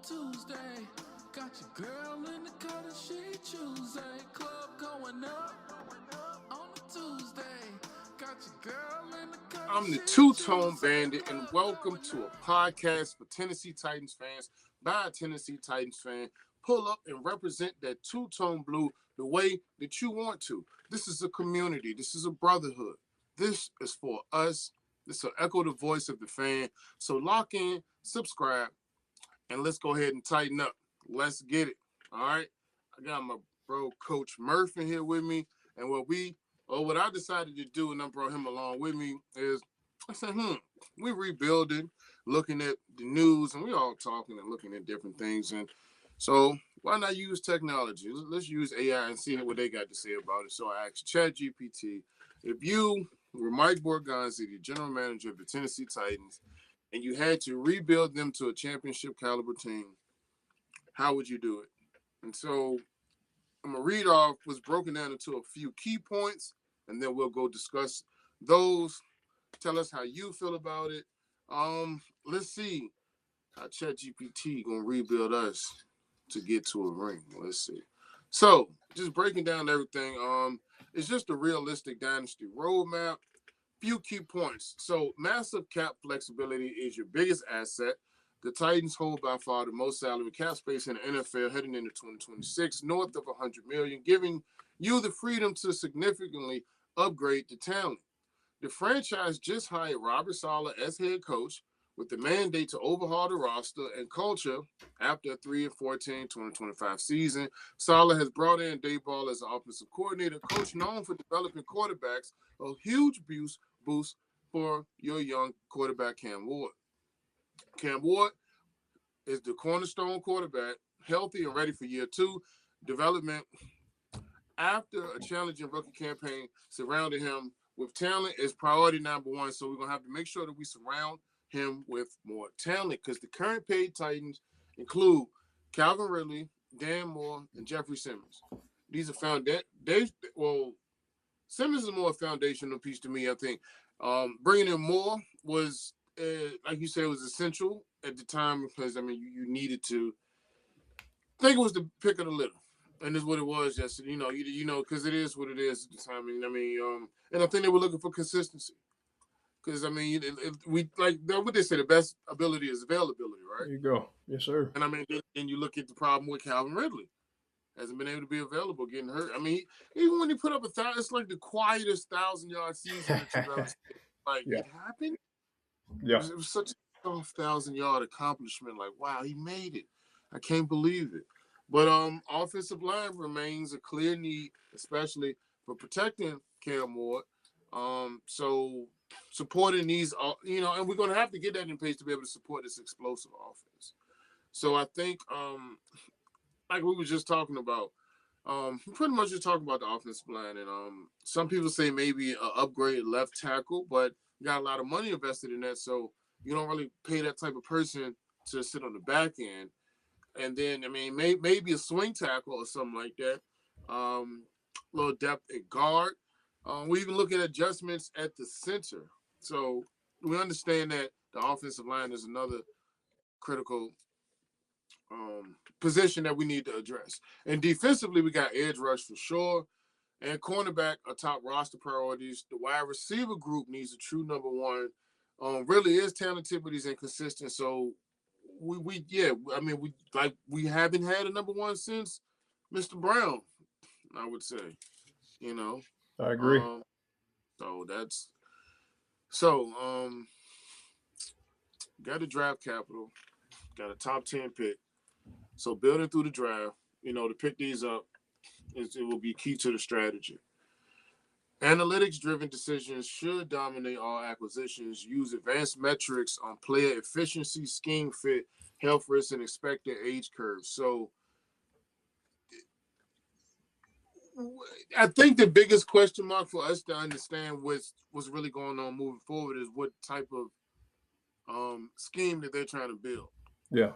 Tuesday, got your girl in the cut and she Tuesday. Club going up on a Tuesday. Got your girl in the cut. I'm the Two-Tone Bandit, and welcome to a podcast for Tennessee Titans fans by a Tennessee Titans fan. Pull up and represent that two-tone blue the way that you want to. This is a community. This is a brotherhood. This is for us. This will echo the voice of the fan. So lock in, subscribe, and let's go ahead and tighten up. Let's get it. All right. I got my bro, Coach Murph, in here with me. And what I decided to do, and I brought him along with me, is I said, we rebuilding, looking at the news, and we all talking and looking at different things. And so why not use technology? Let's use AI and see what they got to say about it. So I asked ChatGPT, if you were Mike Borgonzi, the general manager of the Tennessee Titans, and you had to rebuild them to a championship caliber team, how would you do it? And so I'm going to read off what's broken down into a few key points, and then we'll go discuss those. Tell us how you feel about it. Let's see how ChatGPT going to rebuild us to get to a ring. Let's see. So just breaking down everything. It's just a realistic dynasty roadmap. Few key points. So massive cap flexibility is your biggest asset. The Titans hold by far the most salary cap space in the NFL heading into 2026, north of $100 million, giving you the freedom to significantly upgrade the talent. The franchise just hired Robert Saleh as head coach with the mandate to overhaul the roster and culture after a 3-14 2025 season. Saleh has brought in Dayball as an offensive coordinator, coach known for developing quarterbacks, a huge boost for your young quarterback, Cam Ward. Cam Ward is the cornerstone quarterback, healthy and ready for year two development. After a challenging rookie campaign surrounding him with talent is priority number one. So we're going to have to make sure that we surround him with more talent because the current paid Titans include Calvin Ridley, Dan Moore, and Jeffrey Simmons. These are Simmons is more a foundational piece to me, I think. Bringing in Moore was, like you said, was essential at the time because, you needed to. I think it was the pick of the litter. And that's what it was yesterday. Because it is what it is at the time. And I think they were looking for consistency. Because, what they say, the best ability is availability, right? There you go. Yes, sir. And, then you look at the problem with Calvin Ridley. Hasn't been able to be available, getting hurt. Even when he put up it's like the quietest 1,000-yard season that you've ever seen. It happened. Yeah. It was such a soft 1,000-yard accomplishment. Like, wow, he made it. I can't believe it. But offensive line remains a clear need, especially for protecting Cam Ward. So supporting these, and we're going to have to get that in place to be able to support this explosive offense. So I think, like we were just talking about, pretty much just talking about the offensive line. And some people say maybe an upgraded left tackle, but you got a lot of money invested in that. So you don't really pay that type of person to sit on the back end. And then, maybe a swing tackle or something like that. A little depth at guard. We even look at adjustments at the center. So we understand that the offensive line is another critical position that we need to address. And defensively, we got edge rush for sure. And cornerback are top roster priorities. The wide receiver group needs a true number one. Really is talented, but he's inconsistent. So we haven't had a number one since Mr. Brown, I would say. I agree. Got a draft capital, got a top 10 pick. So building through the draft, to pick these up, it will be key to the strategy. Analytics-driven decisions should dominate all acquisitions. Use advanced metrics on player efficiency, scheme fit, health risk, and expected age curve. So I think the biggest question mark for us to understand what's really going on moving forward is what type of scheme that they're trying to build. Yeah.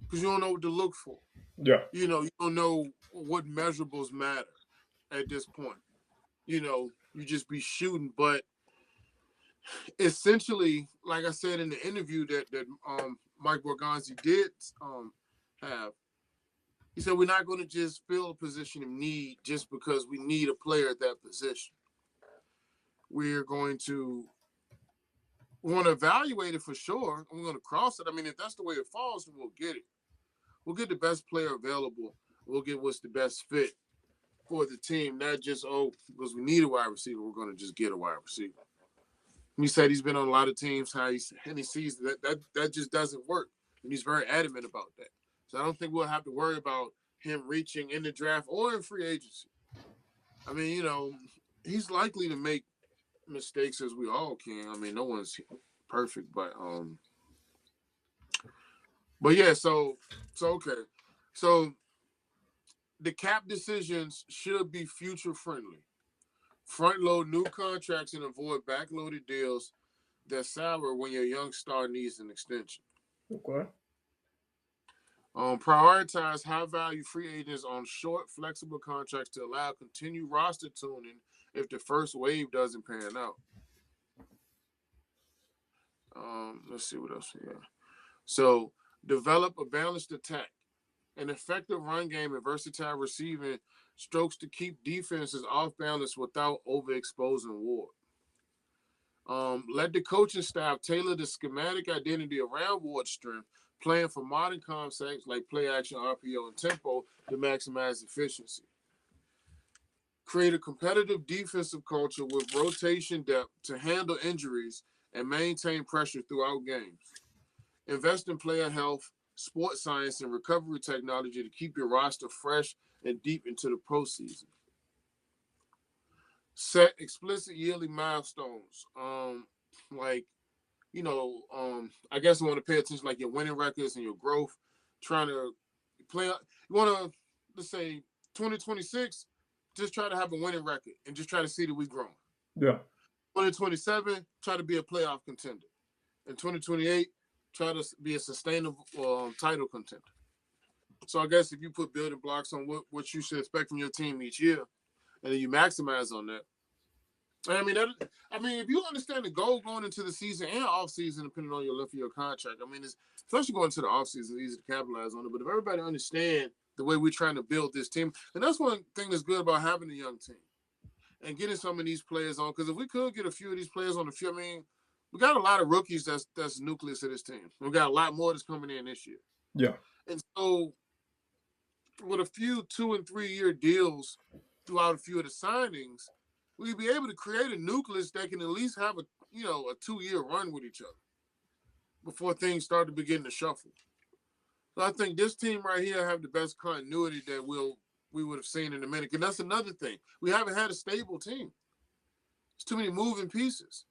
Because you don't know what to look for. Yeah. You don't know what measurables matter at this point. You just be shooting. But essentially, like I said in the interview that Mike Borgonzi did have. He said we're not going to just fill a position of need just because we need a player at that position. We're going to want to evaluate it for sure. We're going to cross it. I mean, if that's the way it falls, then we'll get it. We'll get the best player available. We'll get what's the best fit for the team. Not just, because we need a wide receiver, we're going to just get a wide receiver. He said he's been on a lot of teams, and he sees that just doesn't work. And he's very adamant about that. So I don't think we'll have to worry about him reaching in the draft or in free agency. I mean, he's likely to make mistakes as we all can. I mean, no one's perfect, but yeah. So okay. So the cap decisions should be future friendly. Front load new contracts and avoid backloaded deals that sour when your young star needs an extension. Okay. Prioritize high-value free agents on short, flexible contracts to allow continued roster tuning if the first wave doesn't pan out. Let's see what else we got. So, develop a balanced attack, an effective run game, and versatile receiving strokes to keep defenses off balance without overexposing Ward. Let the coaching staff tailor the schematic identity around Ward's strength, playing for modern concepts like play action, RPO, and tempo to maximize efficiency. Create a competitive defensive culture with rotation depth to handle injuries and maintain pressure throughout games. Invest in player health, sports science, and recovery technology to keep your roster fresh and deep into the postseason. Set explicit yearly milestones. I guess you want to pay attention like your winning records and your growth. Trying to play, you want to, let's say, 2026, just try to have a winning record and just try to see that we've grown. Yeah. 2027, try to be a playoff contender. In 2028, try to be a sustainable title contender. So I guess if you put building blocks on what you should expect from your team each year, and then you maximize on that. I mean, if you understand the goal going into the season and off season, depending on your length of your contract, I mean, especially going into the off season, it's easy to capitalize on it. But if everybody understands the way we're trying to build this team, and that's one thing that's good about having a young team and getting some of these players on, because if we could get a few of these players on the field, I mean, we got a lot of rookies that's the nucleus of this team. We got a lot more that's coming in this year. Yeah. And so with a few 2- and 3-year deals throughout a few of the signings, we'd be able to create a nucleus that can at least have a 2-year run with each other before things start to begin to shuffle. So I think this team right here have the best continuity that we would have seen in a minute. And that's another thing. We haven't had a stable team. There's too many moving pieces,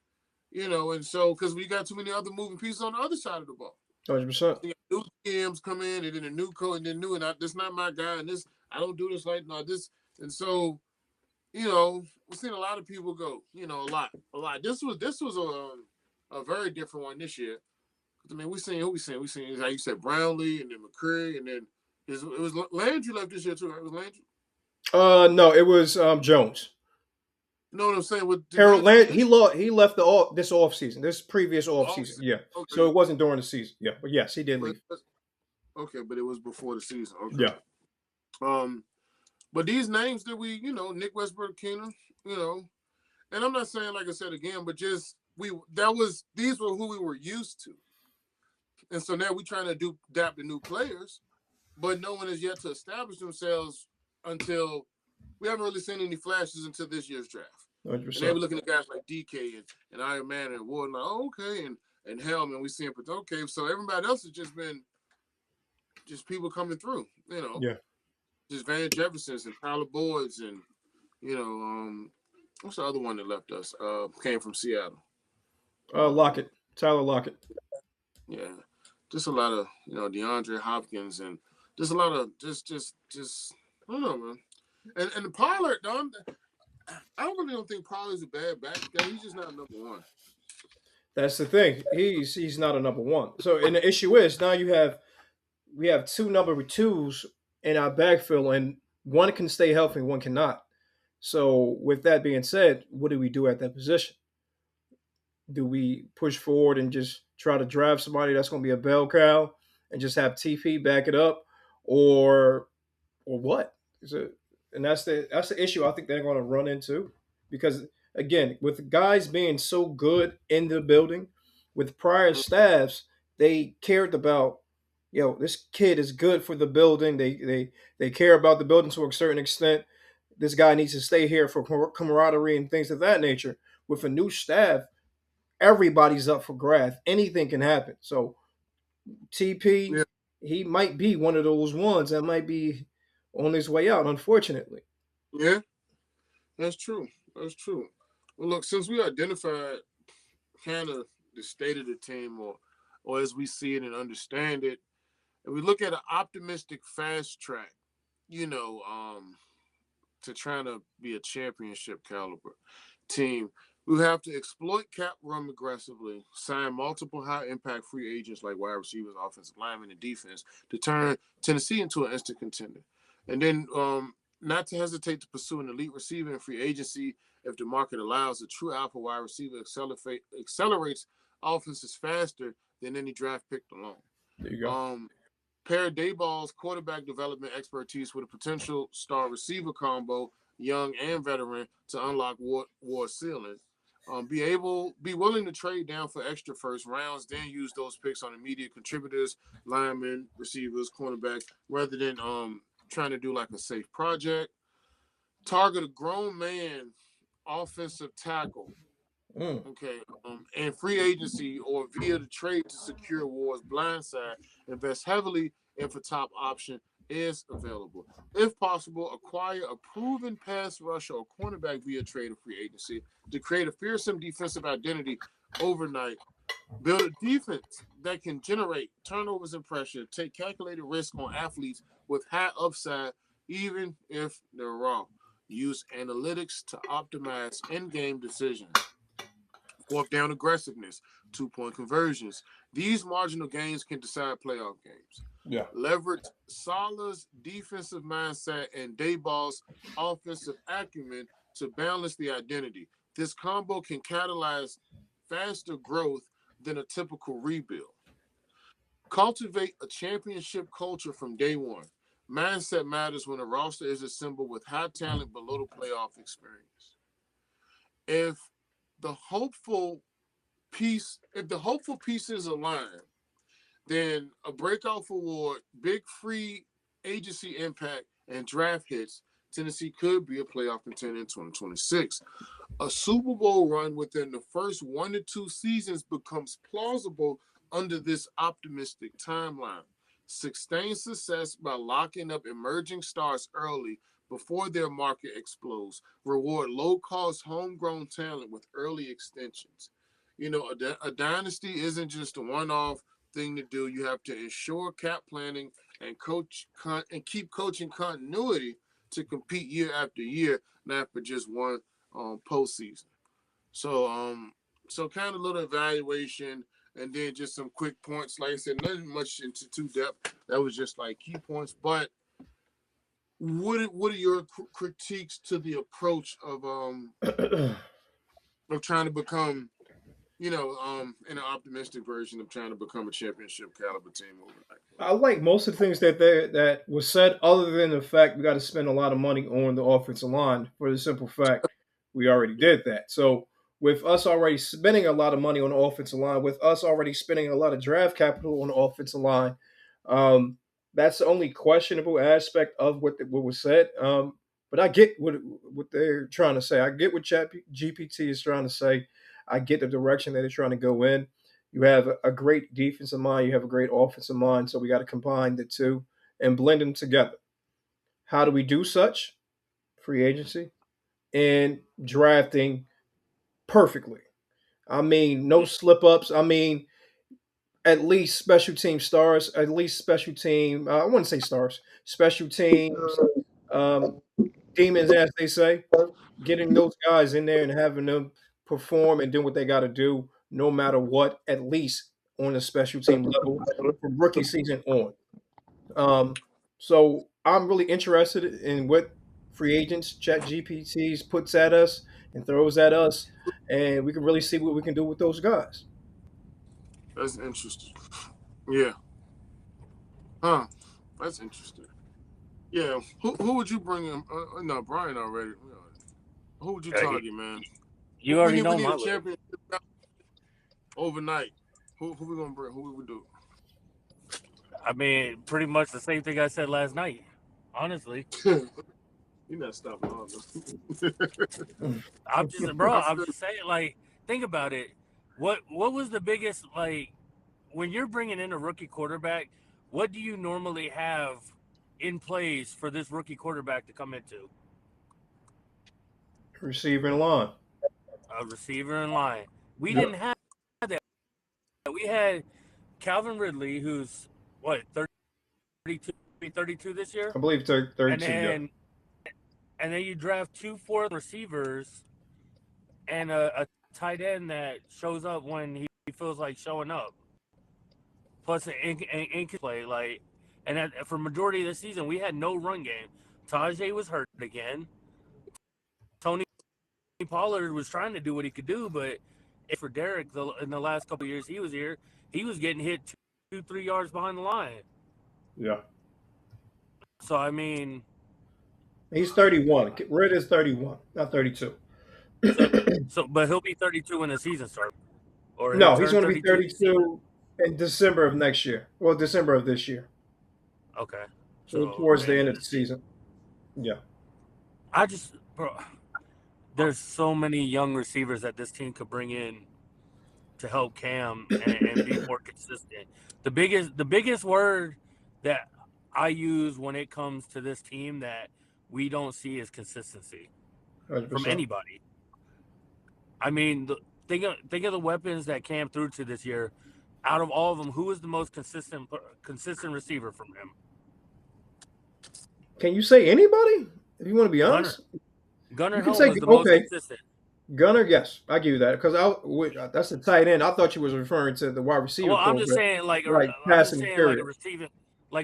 and so because we got too many other moving pieces on the other side of the ball. 100%. New GMs come in, and then a new coach, and then new, and this not my guy, and this I don't do this like no this, and so we've seen a lot of people go, a lot. This was a very different one this year. I mean, we seen how you said Brownlee, and then McCree, and then it was Landry left this year too. Right? It was Landry. No, it was Jones. You know what I'm saying? With Harold Landry, he left this offseason, this previous offseason. Yeah. Okay. So it wasn't during the season. Yeah. But yes, he did leave. Okay, but it was before the season. Okay. Yeah. But these names that we, Nick Westbrook-Keenum, and I'm not saying, like I said again, but just these were who we were used to. And so now we're trying to adapt to new players, but no one has yet to establish themselves until we haven't really seen any flashes until this year's draft. 100%. And they were looking at guys like DK and Iron Man and Ward, like, okay, and Helm, and we see him, but okay, so everybody else has just been people coming through, Yeah. Just Van Jeffersons and Tyler Boyds and, what's the other one that left us? Came from Seattle. Lockett. Tyler Lockett. Yeah. Just a lot of, DeAndre Hopkins and just a lot of just I don't know, man. And Pollard, I really don't think Pollard's a bad back guy. He's just not number one. That's the thing. He's not a number one. So, and the issue is now we have two number twos in our backfield, and one can stay healthy, one cannot. So, with that being said, what do we do at that position? Do we push forward and just try to drive somebody that's going to be a bell cow and just have TP back it up? or what? Is it, and that's the issue I think they're going to run into because again, with guys being so good in the building, with prior staffs, they cared about, this kid is good for the building. They care about the building to a certain extent. This guy needs to stay here for camaraderie and things of that nature. With a new staff, everybody's up for grabs. Anything can happen. So TP, Yeah, he might be one of those ones that might be on his way out, unfortunately. yeah, that's true. That's true. Well, look, since we identified kind of the state of the team, or as we see it and understand it, and we look at an optimistic fast track, you know, to trying to be a championship caliber team, we have to exploit cap room aggressively, sign multiple high impact free agents like wide receivers, offensive linemen, and defense to turn Tennessee into an instant contender. And then not to hesitate to pursue an elite receiver in free agency if the market allows. A true alpha wide receiver accelerates offenses faster than any draft pick alone. There you go. Um, Pair Dayball's quarterback development expertise with a potential star receiver combo, young and veteran, to unlock war ceiling. Be willing to trade down for extra first rounds, then use those picks on immediate contributors, linemen, receivers, cornerbacks, rather than trying to do like a safe project. Target a grown man offensive tackle, Mm, okay, and free agency or via the trade to secure Ward's blindside, invest heavily if a top option is available. If possible, acquire a proven pass rusher or cornerback via trade or free agency to create a fearsome defensive identity overnight. Build a defense that can generate turnovers and pressure, take calculated risk on athletes with high upside, even if they're raw. Use analytics to optimize in-game decisions. Fourth down aggressiveness, 2-point conversions. These marginal gains can decide playoff games. yeah. Leverage Salah's defensive mindset and Dayball's offensive acumen to balance the identity. This combo can catalyze faster growth than a typical rebuild. Cultivate a championship culture from day one. Mindset matters when a roster is assembled with high talent but little playoff experience. If the hopeful if the hopeful pieces align, then a breakout award, big free agency impact, and draft hits, Tennessee could be a playoff contender in 2026. A Super Bowl run within the first 1 to 2 seasons becomes plausible under this optimistic timeline. Sustain success by locking up emerging stars early before their market explodes. Reward low cost homegrown talent with early extensions. A dynasty isn't just a one off thing to do. You have to ensure cap planning and and keep coaching continuity to compete year after year, not for just one postseason. So so kind of little evaluation and then just some quick points. Like I said, nothing much into too depth. That was just like key points. But what are your critiques to the approach of trying to become, in an optimistic version of trying to become a championship caliber team overnight? I like most of the things that was said, other than the fact we got to spend a lot of money on the offensive line for the simple fact we already did that. So with us already spending a lot of money on the offensive line, with us already spending a lot of draft capital on the offensive line, um, that's the only questionable aspect of what was said. But I get what they're trying to say. I get what Chat GPT is trying to say. I get the direction that they're trying to go in. You have a great defensive mind. You have a great offensive mind. So we got to combine the two and blend them together. How do we do such? Free agency and drafting perfectly. I mean, no slip ups. I mean, at least special team stars, at least special team, I wouldn't say stars, special teams, um, demons, as they say, getting those guys in there and having them perform and do what they got to do, no matter what, at least on a special team level from rookie season on. Um, so I'm really interested in what free agents Chat GPTs puts at us and throws at us, and we can really see what we can do with those guys. That's interesting. Yeah. Huh. That's interesting. Yeah, who would you bring in? No, Brian already. Who would you target, man? You already We know need my a list. championship overnight. Who we gonna bring? Who we would do? I mean, pretty much the same thing I said last night. Honestly, You're not stopping all I'm just, bro. I I'm feel just saying, like, think about it. What was the biggest, like, when you're bringing in a rookie quarterback? What do you normally have in place for this rookie quarterback to come into? Receiving line. A receiver in line. We Yep. didn't have that. We had Calvin Ridley, who's what 32 this year, I believe and 32. Yeah. then you draft 2 fourth receivers and a tight end that shows up when he feels like showing up. Plus an ink play, like, and for majority of the season we had no run game. Tajay was hurt again. Tony Pollard was trying to do what he could do, but for Derek in the last couple of years he was here, he was getting hit 2-3 yards behind the line. Yeah. So I mean, he's 31. Red is 31, not 32. but he'll be 32 when the season starts, or he'll No, he's turn going to be 32 this season. 32 in December of next year. Well, December of this year. Okay. So towards the end of the season. Yeah. I just, bro, there's so many young receivers that this team could bring in to help Cam and be more consistent. The biggest word that I use when it comes to this team that we don't see is consistency 100%. from anybody. I mean, think of the weapons that Cam threw to this year. Out of all of them, who is the most consistent receiver from him? Can you say anybody? If you want to be honest, Gunnar you can Hill say was the most consistent. Gunnar, yes, I give you that because that's a tight end. I thought you was referring to the wide receiver. Well, I'm just saying, like a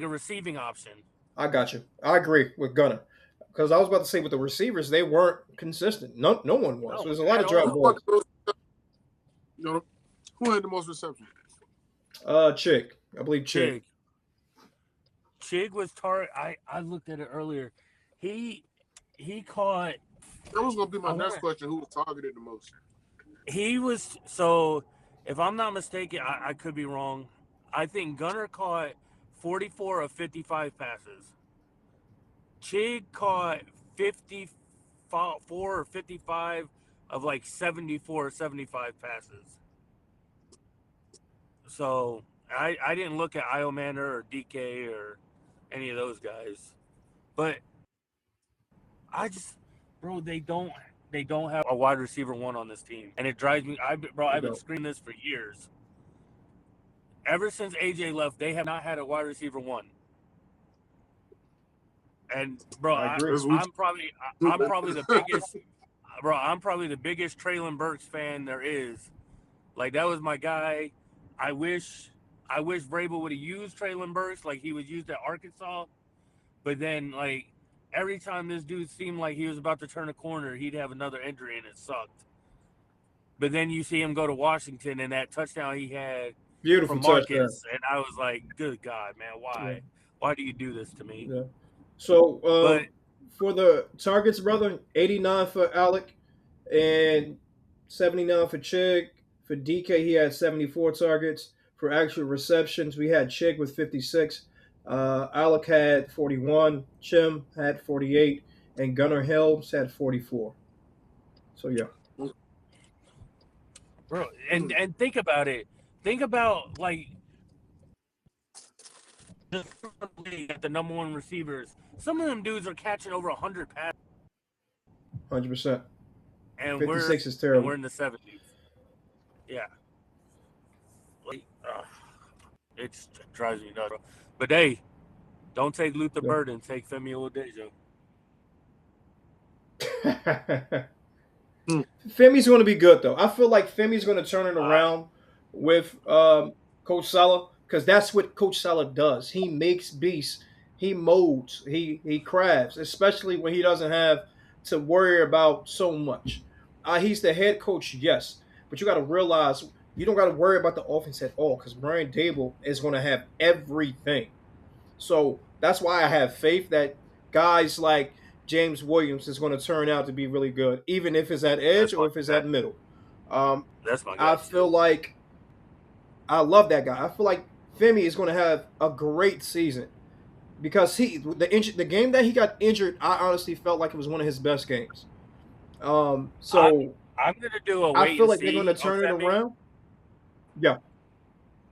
receiving option. I got you. I agree with Gunnar because I was about to say with the receivers they weren't consistent. No one was. No, There's a lot of drop balls. Who had the most receptions? Chig. I believe Chig. Chig was I looked at it earlier. He caught. That was going to be my next question. Who was targeted the most? He was, so if I'm not mistaken, I could be wrong. I think Gunnar caught 44 of 55 passes. Chig caught 54 or 55 of like 74 or 75 passes. So I didn't look at Iomander or DK or any of those guys. But I just, bro, they don't have a wide receiver one on this team. And it drives me, I've been screaming this for years. Ever since AJ left, they have not had a wide receiver one. And bro, I'm probably the biggest I'm probably the biggest Traylon Burks fan there is. Like, that was my guy. I wish Vrabel would have used Traylon Burks like he was used at Arkansas. But then, like, every time this dude seemed like he was about to turn a corner, he'd have another injury, and it sucked. But then you see him go to Washington, and that touchdown he had from Marcus, and I was like, good God, man, why? Yeah. Why do you do this to me? Yeah. So, for the targets, brother, 89 for Alec and 79 for Chig. For DK, he had 74 targets. For actual receptions, we had Chig with 56. Alec had 41. Chim had 48. And Gunnar Helms had 44. So, yeah. Bro, and think about it. Think about, like, the number one receivers. Some of them dudes are catching over 100 passes. 100%. And 56 is terrible. We're in the 70s. Yeah. Like, it drives me nuts, bro. But hey, don't take Luther Burden. Take Femi Oladejo. Femi's going to be good, though. I feel like Femi's going to turn it around with Coach Saleh, because that's what Coach Saleh does. He makes beasts. He molds. He crafts, especially when he doesn't have to worry about so much. He's the head coach, yes, but you got to realize you don't got to worry about the offense at all, because Brian Dable is going to have everything. So that's why I have faith that guys like James Williams is going to turn out to be really good, even if it's at edge or if it's at middle. That's my guy I feel too. like I love that guy. I feel like Femi is going to have a great season because the game that he got injured, I honestly felt like it was one of his best games. So I'm gonna do a I wait feel and like they're going to see on turn it Femi. around. Yeah.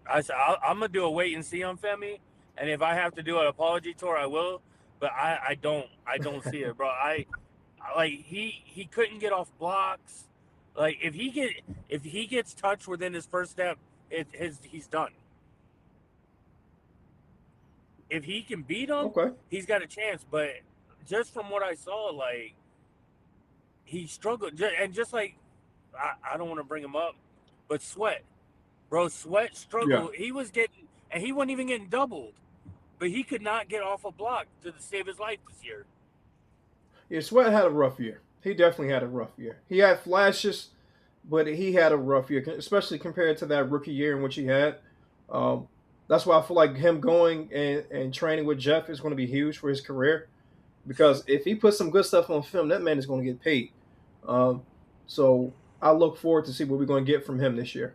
I'm gonna do a wait and see on Femi, and if I have to do an apology tour, I will. But I don't see it, bro. Like he couldn't get off blocks. Like if he gets touched within his first step, he's done. If he can beat him, Okay. he's got a chance. But just from what I saw, like he struggled, and just like I don't want to bring him up, but Sweat, bro, Sweat struggled. Yeah. He was getting, and he wasn't even getting doubled, but he could not get off a block to save his life this year. Yeah, Sweat had a rough year. He definitely had a rough year. He had flashes, but he had a rough year, especially compared to that rookie year in which he had. Um, that's why I feel like him going and training with Jeff is going to be huge for his career. Because if he puts some good stuff on film, that man is going to get paid. So I look forward to see what we're going to get from him this year.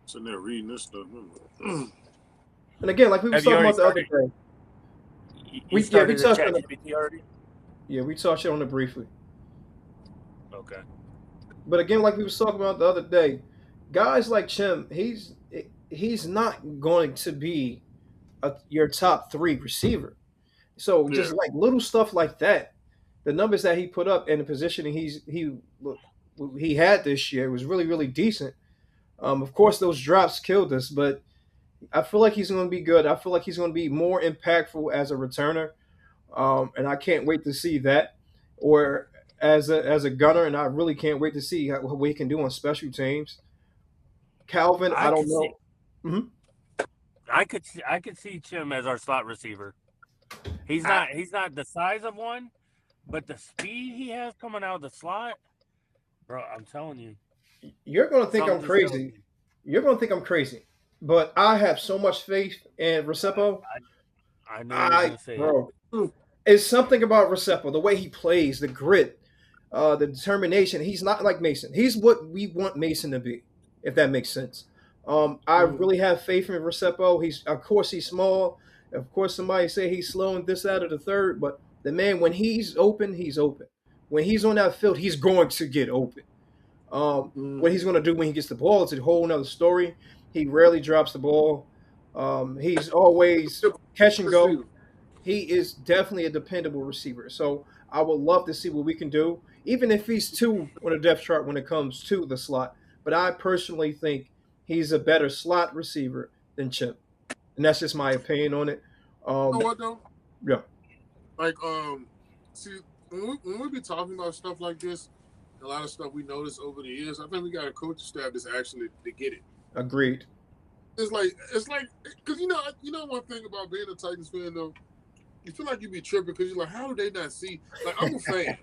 Sitting there reading this stuff. And again, like we were talking about the other day, we touched on ChatGPT already. Yeah, we touched on it briefly. Okay. But again, like we were talking about the other day, guys like Chim, he's not going to be your top 3 receiver. So just like little stuff like that, the numbers that he put up and the positioning he had this year was really, really decent. Of course, those drops killed us, but I feel like he's going to be good. I feel like he's going to be more impactful as a returner, and I can't wait to see that. Or as a gunner, and I really can't wait to see what he can do on special teams. Calvin, I don't know. Mm-hmm. I could see Chim as our slot receiver. He's not the size of one, but the speed he has coming out of the slot, bro, I'm telling you. You're going to think I'm crazy. You're going to think I'm crazy. But I have so much faith in Recepo. I know you're going to say bro. It's something about Recepo, the way he plays, the grit, the determination. He's not like Mason. He's what we want Mason to be, if that makes sense. I really have faith in Recepo. Of course he's small. Of course somebody say he's slow and this, that, or the third. But the man, when he's open, he's open. When he's on that field, he's going to get open. What he's going to do when he gets the ball is a whole nother story. He rarely drops the ball. He's always catch and go. He is definitely a dependable receiver. So I would love to see what we can do, even if he's 2 on the depth chart when it comes to the slot. But I personally think he's a better slot receiver than Chip. And that's just my opinion on it. You know what, though? Yeah. Like, see, when we be talking about stuff like this, a lot of stuff we noticed over the years, I think we got a coaching staff that's actually to get it. Agreed. It's like, because you know one thing about being a Titans fan though, you feel like you be tripping because you're like, how do they not see? Like, I'm a fan,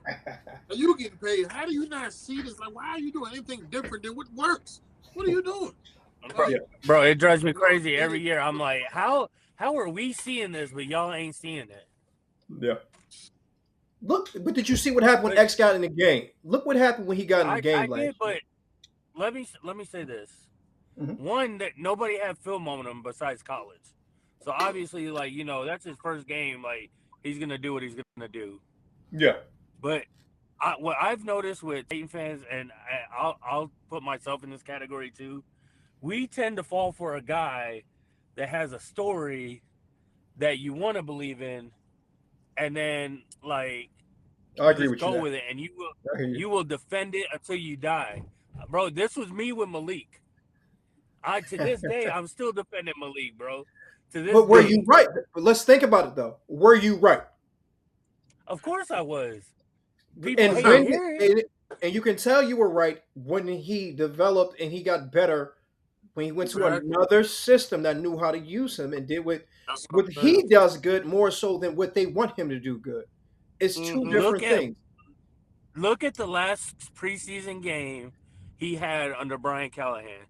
and you getting paid. How do you not see this? Like, why are you doing anything different than what works? What are you doing? Bro, it drives me crazy every year. I'm like, how are we seeing this, but y'all ain't seeing it? Yeah. Look, but did you see what happened when X got in the game? Look what happened when he got in the game. I did, but let me say this. Mm-hmm. One, that nobody had film on him besides college. So obviously, like, you know, that's his first game. Like, he's going to do what he's going to do. Yeah. But what I've noticed with Titan fans, and I'll put myself in this category too, we tend to fall for a guy that has a story that you want to believe in, and then, like, I agree with you. Go with it, and you will defend it until you die. Bro, this was me with Malik. To this day, I'm still defending Malik, bro. But were you right? But let's think about it, though. Were you right? Of course I was. And you can tell you were right when he developed and he got better when he went to another system that knew how to use him and did what he does good more so than what they want him to do good. It's two different things. Look at the last preseason game he had under Brian Callahan.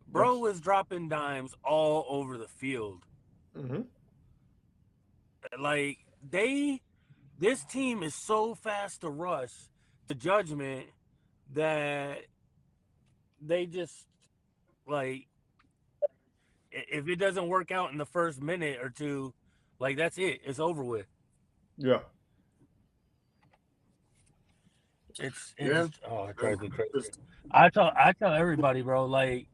Bro was dropping dimes all over the field. Mm-hmm. Like this team is so fast to rush to judgment that they just like if it doesn't work out in the first minute or two, like that's it. It's over with. Yeah. It's Yeah. oh, it drives me crazy. I tell everybody, bro, like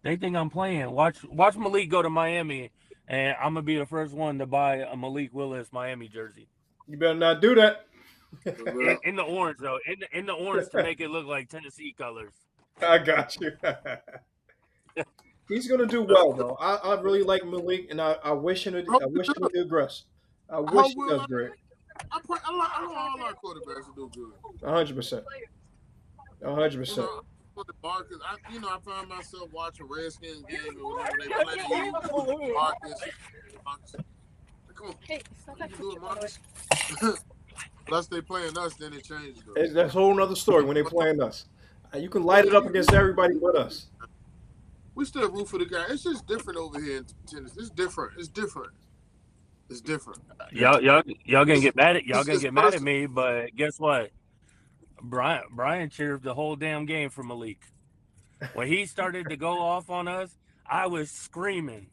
they think I'm playing. Watch Malik go to Miami, and I'm gonna be the first one to buy a Malik Willis Miami jersey. You better not do that. In the orange though, in the orange to make it look like Tennessee colors. I got you. He's gonna do well though. I really like Malik, and I wish him to digress. I wish he does great. I like all our quarterbacks to do good. 100%. 100%. Marcus, I find myself watching Redskins games when they play you, Marcus. Come on, hey, you do it, Marcus. Unless they playing us, then it changes. That's a whole nother story when they playing us. You can light it up against everybody but us. We still root for the guy. It's just different over here in Tennessee. It's different. Y'all gonna get mad at me, but guess what? Brian cheered the whole damn game for Malik. When he started to go off on us, I was screaming.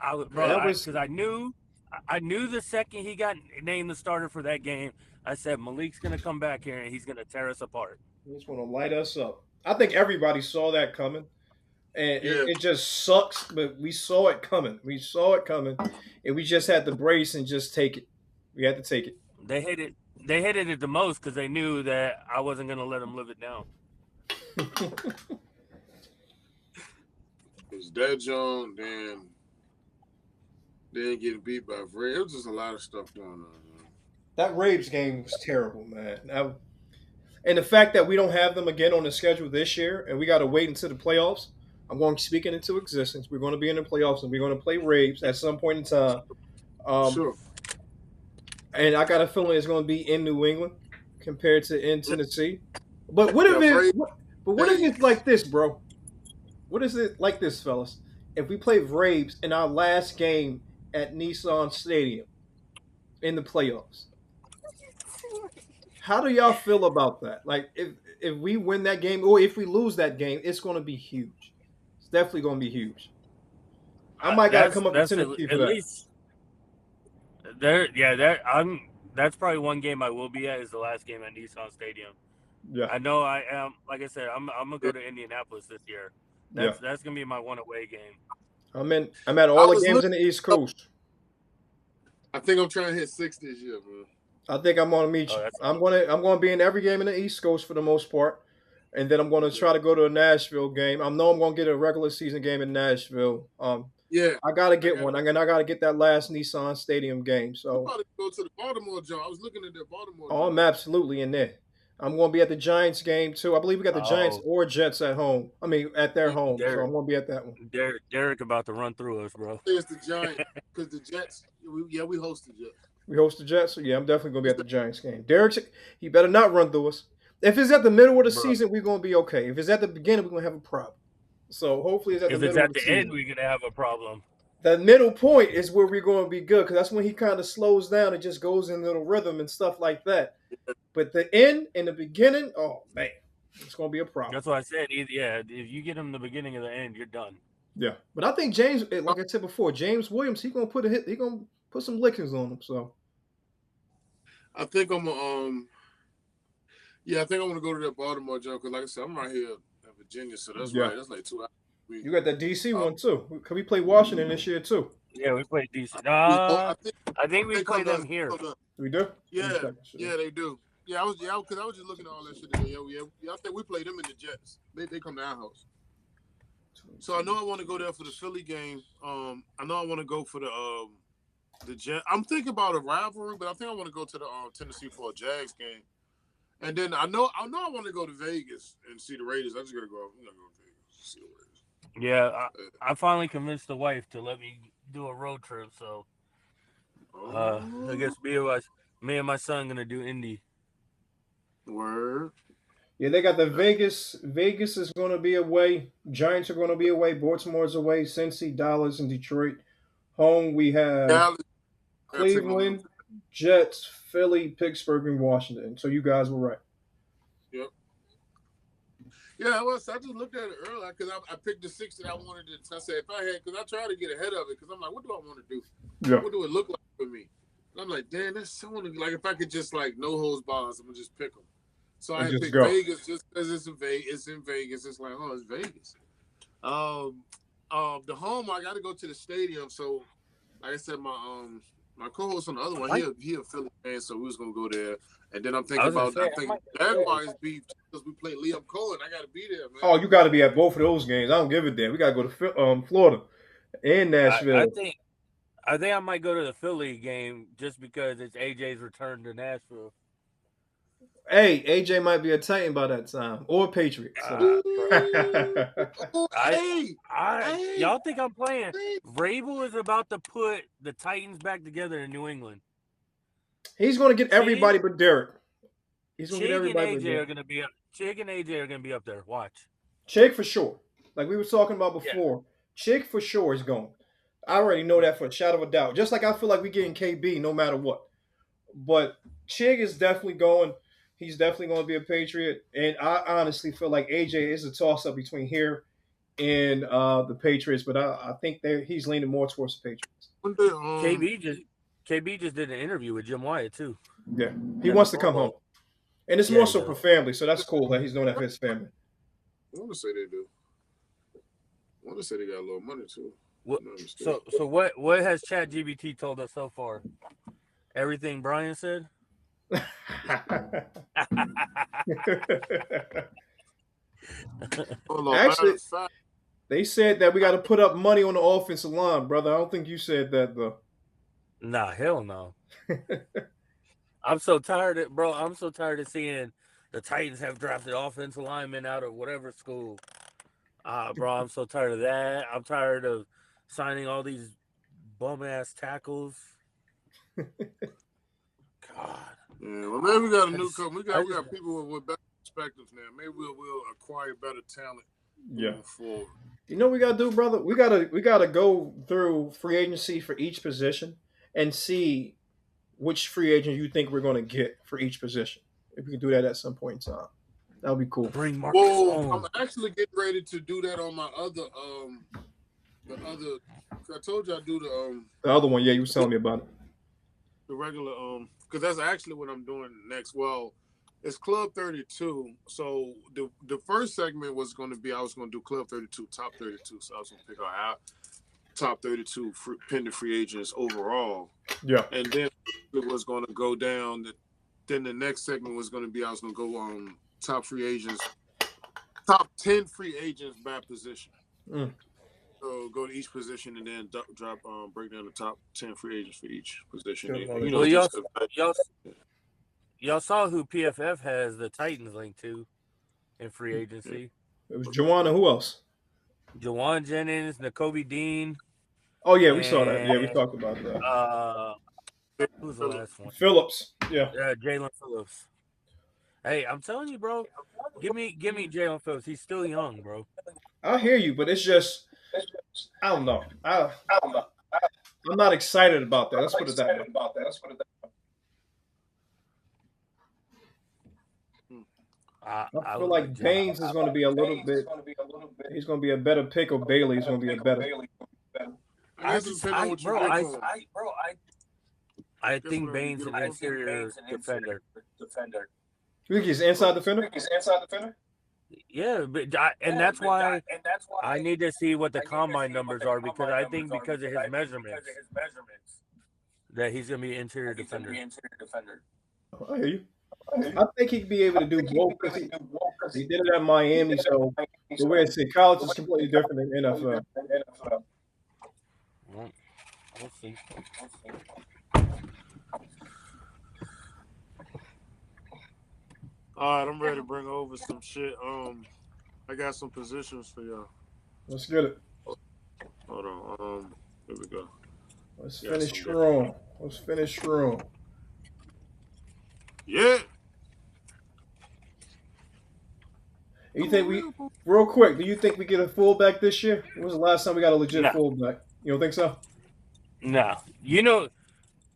Because I knew the second he got named the starter for that game, I said Malik's gonna come back here and he's gonna tear us apart. He's gonna light us up. I think everybody saw that coming, and it just sucks. But we saw it coming. And we just had to brace and just take it. We had to take it. They hated it the most because they knew that I wasn't gonna let them live it down. It's that John, then getting beat by Fred. It was just a lot of stuff going on. Man. That Braves game was terrible, man. And the fact that we don't have them again on the schedule this year, and we got to wait until the playoffs. I'm going to speak it into existence. We're going to be in the playoffs, and we're going to play Braves at some point in time. Sure. And I got a feeling it's going to be in New England compared to in Tennessee. But what if it's like this, bro? What is it like this, fellas? If we play Braves in our last game at Nissan Stadium in the playoffs, how do y'all feel about that? Like, if we win that game or if we lose that game, it's going to be huge. It's definitely going to be huge. I might got to come up to Tennessee for that. Least that's probably one game I will be at is the last game at Nissan Stadium. Yeah, I know I am. Like I said, I'm gonna go to Indianapolis this year. That's gonna be my one away game. I'm at all the games in the East Coast. I think I'm trying to hit 6 this year, bro. I think I'm gonna meet you. I'm gonna be in every game in the East Coast for the most part, and then I'm gonna try to go to a Nashville game. I know I'm gonna get a regular season game in Nashville. I gotta get one. I gotta get that last Nissan Stadium game. So I'm about to go to the Baltimore job. I was looking at that Baltimore. Oh, I'm absolutely in there. I'm going to be at the Giants game too. I believe we got the Giants or Jets at home. I mean, at their home. So I'm going to be at that one. Derek about to run through us, bro. It's the Giants because the Jets. We host the Jets. We host the Jets. So yeah, I'm definitely going to be at the Giants game. Derek, he better not run through us. If it's at the middle of the season, we're going to be okay. If it's at the beginning, we're going to have a problem. So hopefully it's at the middle of the season. If it's at the end, we're going to have a problem. The middle point is where we're going to be good because that's when he kind of slows down and just goes in little rhythm and stuff like that. But the end and the beginning, oh man, it's going to be a problem. That's what I said. If you get him the beginning of the end, you're done. Yeah, but I think James, like I said before, James Williams, he's going to put a hit. He's going to put some lickings on him. So I think I'm I think I'm gonna go to that Baltimore job because, like I said, I'm right here in Virginia, so that's right. That's like 2 hours. You got that DC one too. Can we play Washington this year too? Yeah, we play DC. I think we play them here. We do? Yeah, they do. Yeah, because I was just looking at all that shit today. Yeah, I think we play them in the Jets. They come to our house. So I know I want to go there for the Philly game. I know I want to go for the Jets. I'm thinking about a rivalry, but I think I want to go to the Tennessee for a Jags game. And then I know I want to go to Vegas and see the Raiders. I'm just gonna go to Vegas see the Raiders. Yeah, I finally convinced the wife to let me do a road trip. So I guess me and my son gonna do Indy. Word. Yeah, they got the Vegas. Vegas is going to be away. Giants are going to be away. Baltimore's away. Cincy, Dallas, and Detroit. Home we have Dallas, I gotta take my little. Cleveland, Jets, Philly, Pittsburgh, and Washington. So you guys were right. Yep. Yeah, I just looked at it earlier because I picked the 6 that I wanted to. I said if I had, because I tried to get ahead of it because I'm like, what do I want to do? Yeah. What do it look like for me? And I'm like, damn, that's so like if I could just like no holds bars, I'm gonna just pick them. So I picked Vegas just because it's in Vegas. It's like, oh, it's Vegas. The home I got to go to the stadium. So like I said, my co-host on the other one, he a Philly fan, so we was gonna go there. And then I'm thinking Jaguars beef because we play Liam Cohen. I gotta be there, man. Oh, you gotta be at both of those games. I don't give a damn. We gotta go to Florida and Nashville. I think I might go to the Philly game just because it's AJ's return to Nashville. Hey, AJ might be a Titan by that time, or a Patriot. So. Y'all think I'm playing? Vrabel is about to put the Titans back together in New England. He's going to get everybody but Derek. He's going to get everybody but Derek. Chig and AJ are going to be up there. Watch. Chig for sure. Like we were talking about before. Yeah. Chig for sure is going. I already know that for a shadow of a doubt. Just like I feel like we're getting KB no matter what. But Chig is definitely going. He's definitely going to be a Patriot. And I honestly feel like AJ is a toss-up between here and the Patriots. But I think he's leaning more towards the Patriots. KB just did an interview with Jim Wyatt, too. Yeah. He wants to come home. And it's more so for family. So that's cool that he's doing that for his family. I want to say they do. I want to say they got a little money, too. So what has ChatGPT told us so far? Everything Brian said? Actually, they said that we got to put up money on the offensive line, brother. I don't think you said that, though. Nah, hell no. I'm so tired of seeing the Titans have drafted offensive linemen out of whatever school. Bro, I'm so tired of that. I'm tired of signing all these bum-ass tackles. God. Yeah, well, maybe we got a new coach. We got people with better perspectives now. Maybe we'll acquire better talent. Yeah. Forward. You know what we gotta do, brother? We gotta go through free agency for each position and see which free agent you think we're gonna get for each position. If we can do that at some point in time, that would be cool. Bring Marcus home. I'm actually getting ready to do that on my other I told you I do the other one. Yeah, you was telling me about it. The regular because that's actually what I'm doing next. Well, it's Club 32. So the first segment was going to be I was going to do Club 32, top 32. So I was going to pick our top 32 pending free agents overall. Yeah. And then it was going to go down. Then the next segment was going to be I was going to go on top free agents, top 10 free agents by position. So go to each position and then break down the top 10 free agents for each position. Y'all saw who PFF has the Titans linked to in free agency. It was Juwan and who else? Juwan Jennings, Nakobe Dean. Oh yeah, we saw that. Yeah, we talked about that. Who's the last one? Phillips. Yeah. Yeah, Jalen Phillips. Hey, I'm telling you, bro. Give me Jalen Phillips. He's still young, bro. I hear you, but it's just I don't know. I'm not excited about that. Let's put it that way. I feel like Baines is going to be a little bit. He's going to be a better pick, or Bailey's going to be a better. I think Baines is an interior defender. You think he's inside defender? Yeah, but that's why I need to see what the combine numbers are because I think because of his measurements that he's going to be an interior defender. I hear you. I think he'd be able to do both because he did it at Miami. So the way it's in college is completely different than NFL. We'll see. All right, I'm ready to bring over some shit. I got some positions for y'all. Let's get it. Hold on. Here we go. Let's finish strong. Yeah. You think we, real quick, do you think we get a fullback this year? When was the last time we got a legit fullback? You don't think so? No. You know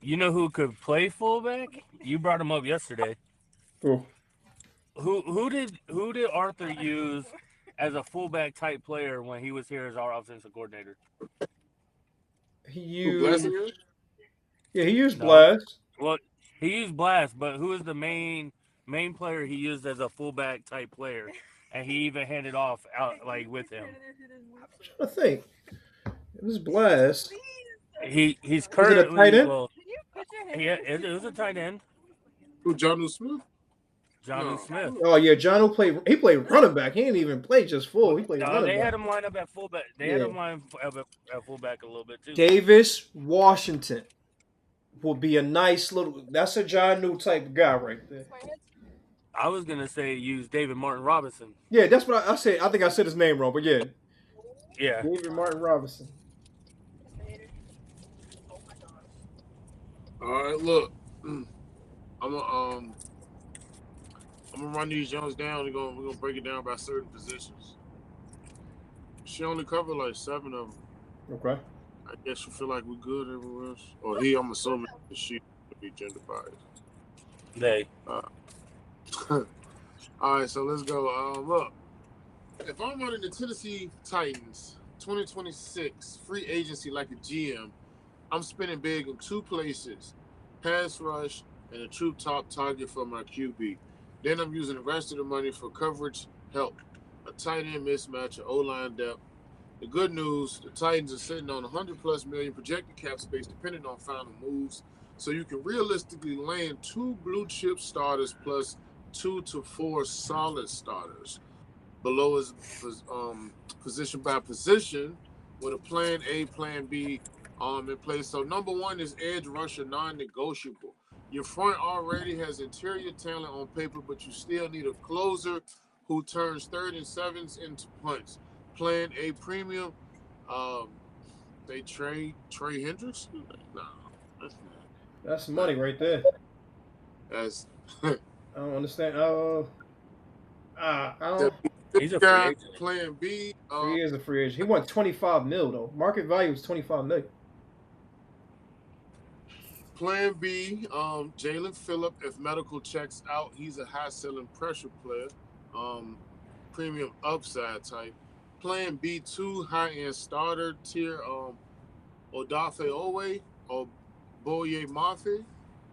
who could play fullback? You brought him up yesterday. Cool. Who did Arthur use as a fullback type player when he was here as our offensive coordinator? He used Blast. Well, he used Blast, but who is the main player he used as a fullback type player? And he even handed off out like with him. I'm trying to think. It was Blast. He's currently a tight end? Well, it was a tight end. Who, Jonnu Smith? Jonnu Smith. Oh yeah, Jonnu played. He played running back. He didn't even play just full. He played running back. They had him line up at fullback. They had him line up at fullback a little bit too. Davis Washington will be a nice little. That's a Jonnu type guy right there. I was gonna say use David Martin Robinson. Yeah, that's what I said. I think I said his name wrong, but yeah. Yeah. David Martin Robinson. All right, look. I'm gonna run these Jones down. We're gonna break it down by certain positions. She only covered like 7 of them. Okay. I guess you feel like we're good everywhere else. Or he, I'm assuming that she would be gender biased. They. All right, so let's go. Look, if I'm running the Tennessee Titans 2026 free agency like a GM, I'm spending big in 2 places: pass rush and a true top target for my QB. Then I'm using the rest of the money for coverage help, a tight end mismatch, an O-line depth. The good news, the Titans are sitting on $100+ million projected cap space depending on final moves, so you can realistically land 2 blue chip starters plus 2 to 4 solid starters. Below is position by position with a plan A, plan B in place. So number 1 is edge rusher, non-negotiable. Your front already has interior talent on paper, but you still need a closer who turns 3rd and 7s into punts. Plan A premium. They trade Trey Hendricks? No, that's not. That's money right there. That's I don't understand. I don't. He's a free agent. Plan B. He is a free agent. He won $25 million though. Market value is $25 million. Plan B, Jalen Phillip, if medical checks out, he's a high-selling pressure player, premium upside type. Plan B2, high-end starter tier, Odafe Owe or Boye Mafe.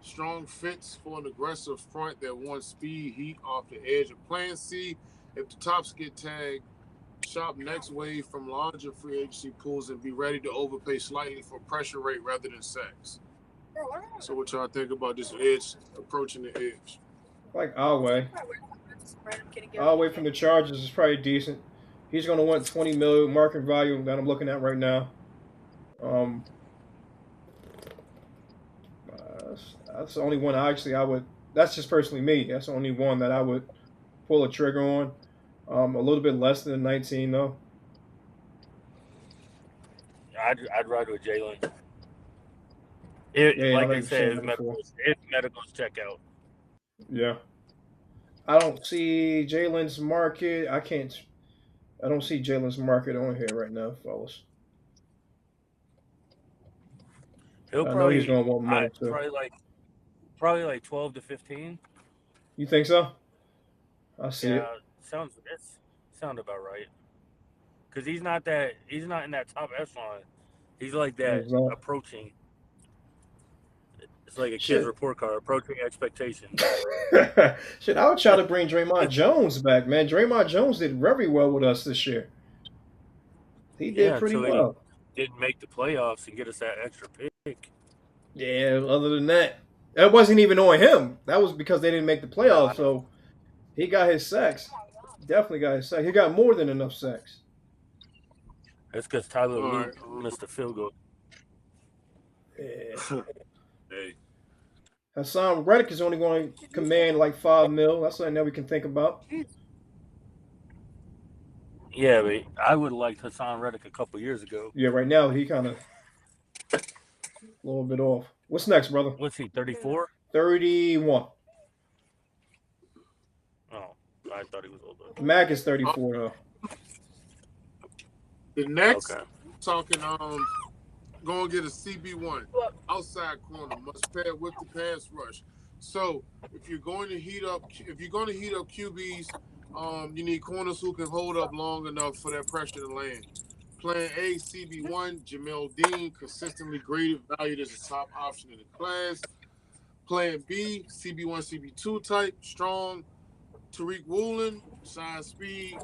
Strong fits for an aggressive front that wants speed, heat off the edge. Of Plan C, if the tops get tagged, shop next wave from larger free agency pools and be ready to overpay slightly for pressure rate rather than sacks. So what y'all think about this edge, approaching the edge? Like Alway. Alway from the Chargers is probably decent. He's going to want $20 million market value that I'm looking at right now. That's the only one I would. That's just personally me. That's the only one that I would pull a trigger on. A little bit less than 19 though. I'd ride with Jalen. Like I said, if medicals check out. Yeah. I don't see Jalen's market. I don't see Jalen's market on here right now, fellas. I know he's going to want money too. Probably like 12 to 15. You think so? I see it. Sounds about right. Because he's not in that top echelon. He's like that approaching. It's like a kid's report card, approaching expectations. Shit, I would try to bring Draymond Jones back, man. Draymond Jones did very well with us this year. He did pretty well. He didn't make the playoffs and get us that extra pick. Yeah, other than that, that wasn't even on him. That was because they didn't make the playoffs, so he got his sacks. Definitely got his sacks. He got more than enough sacks. That's because Tyler Luke missed a field goal. Yeah. Hey. Hassan Reddick is only going to command like $5 million. That's something that we can think about. Yeah, but I would have liked Hassan Reddick a couple years ago. Yeah, right now he kind of a little bit off. What's next, brother? What's he, 34? 31. Oh, I thought he was older. Mac is 34 though. The next talking go and get a CB1 outside corner must pair with the pass rush. So if you're going to heat up QBs, you need corners who can hold up long enough for that pressure to land. Plan A, CB1, Jamel Dean, consistently graded, valued as a top option in the class. Plan B, CB1, CB2 type, strong. Tariq Woolen, size, speed,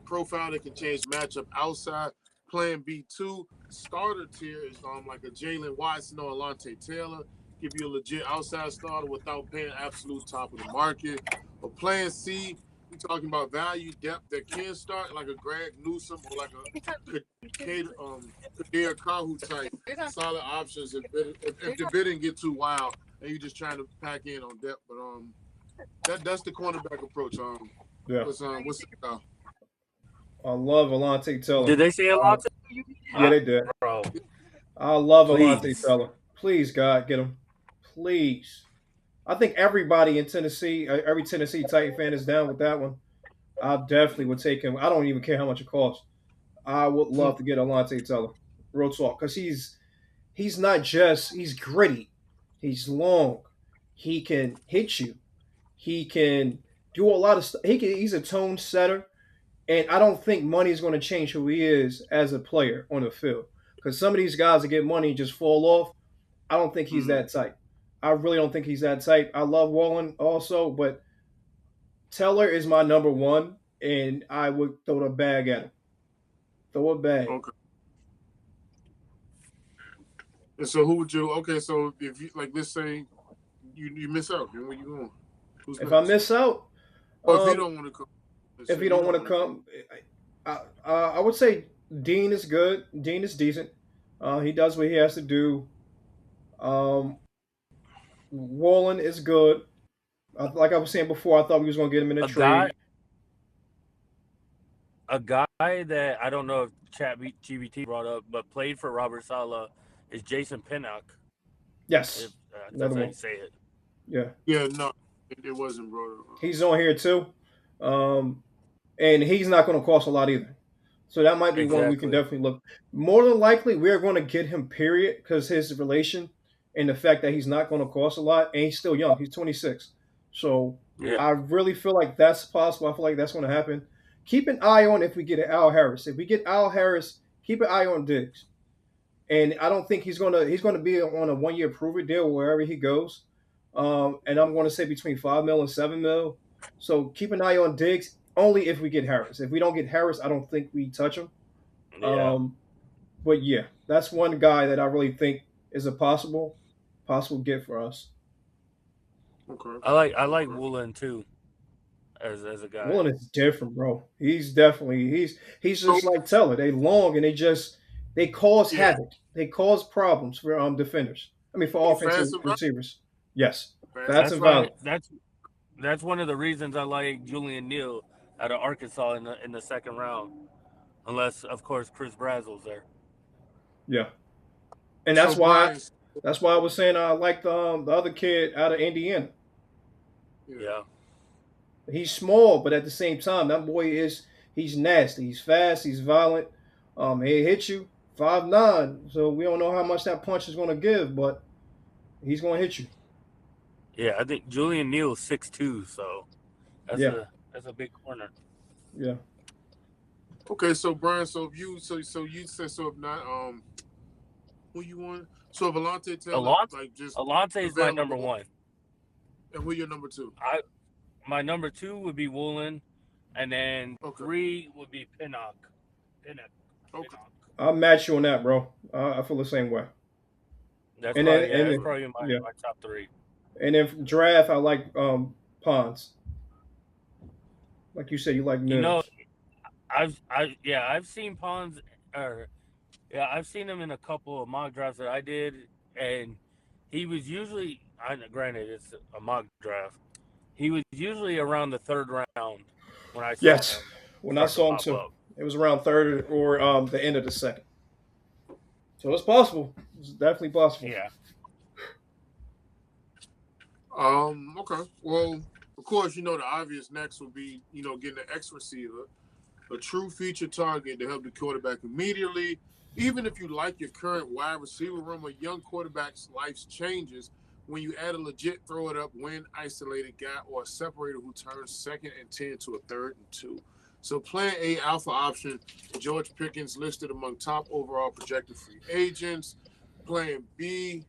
profile that can change matchup outside. Plan B2, starter tier is like a Jalen Watson or Alontae Taylor. Give you a legit outside starter without paying absolute top of the market. Or plan C, you're talking about value depth that can start like a Greg Newsome or like a Kader Kahu type. Solid options if the bid didn't get too wild and you're just trying to pack in on depth. But that's the cornerback approach. Yeah. What's it? I love Alontae Taylor. Did they say Alontae? Yeah, they did. Bro. I love Alontae Taylor. Please, God, get him. Please. I think everybody in Tennessee, every Tennessee Titan fan is down with that one. I definitely would take him. I don't even care how much it costs. I would love to get Alontae Taylor. Real talk. Because he's not just, he's gritty. He's long. He can hit you. He can do a lot of stuff. He's a tone setter. And I don't think money is going to change who he is as a player on the field. Because some of these guys that get money just fall off. I don't think he's that type. I really don't think he's that type. I love Wallen also, but Taylor is my number one, and I would throw the bag at him. Throw a bag. Okay. And so who would you? Okay, so if you let's say you miss out, then where you going? If I miss out, or if you don't want to come. If he don't want to come, I would say Dean is good. Dean is decent. He does what he has to do. Wallen is good. Like I was saying before, I thought we was going to get him in a trade. A guy that I don't know if ChatGPT brought up, but played for Robert Saleh is Jason Pinnock. Yes. That's how you say it. Yeah. Yeah, no, it wasn't brought up. He's on here too. And he's not going to cost a lot either. So that might be one we can definitely look. More than likely, we're going to get him, period, because his relation and the fact that he's not going to cost a lot, and he's still young. He's 26. So I really feel like that's possible. I feel like that's going to happen. Keep an eye on if we get an Al Harris. If we get Al Harris, keep an eye on Diggs. And I don't think he's going to be on a 1-year prove-it deal wherever he goes. And I'm going to say between $5 million and $7 million. So keep an eye on Diggs. Only if we get Harris. If we don't get Harris, I don't think we touch him. Yeah. But yeah, that's one guy that I really think is a possible get for us. Okay. I like Woolen too, as a guy. Woolen is different, bro. He's definitely he's just like Teller. They long and they cause havoc. They cause problems for defenders. I mean for offensive receivers. Yes, that's violent. That's one of the reasons I like Julian Neal out of Arkansas in the second round, unless of course Chris Brazel's there. Yeah, and that's why I was saying I like the other kid out of Indiana. Yeah, he's small, but at the same time, that boy he's nasty. He's fast. He's violent. He hit you 5'9", so we don't know how much that punch is going to give, but he's going to hit you. Yeah, I think Julian Neal's 6'2", so that's a big corner. Yeah. Okay, so Brian, so if you said if not who you want? So if Alontae Taylor Alontae is my number one. And who your number two? My number two would be Woolen, and then 3 would be Pinnock. Okay. I'll match you on that, bro. I feel the same way. That's probably my top 3. And then draft, I like Pons. Like you said, you like Nils. I've seen Pons, I've seen him in a couple of mock drafts that I did, and he was usually, granted it's a mock draft, he was usually around the 3rd round when I saw him. When I saw him too, it was around 3rd or the end of the 2nd. So it's possible. It's definitely possible. Yeah. Okay. Well, Of course, the obvious next would be, getting an X receiver, a true feature target to help the quarterback immediately. Even if you like your current wide receiver room, a young quarterback's life changes when you add a legit throw it up, win isolated guy or a separator who turns 2nd and 10 to a 3rd and 2. So plan A, alpha option, George Pickens listed among top overall projected free agents. Plan B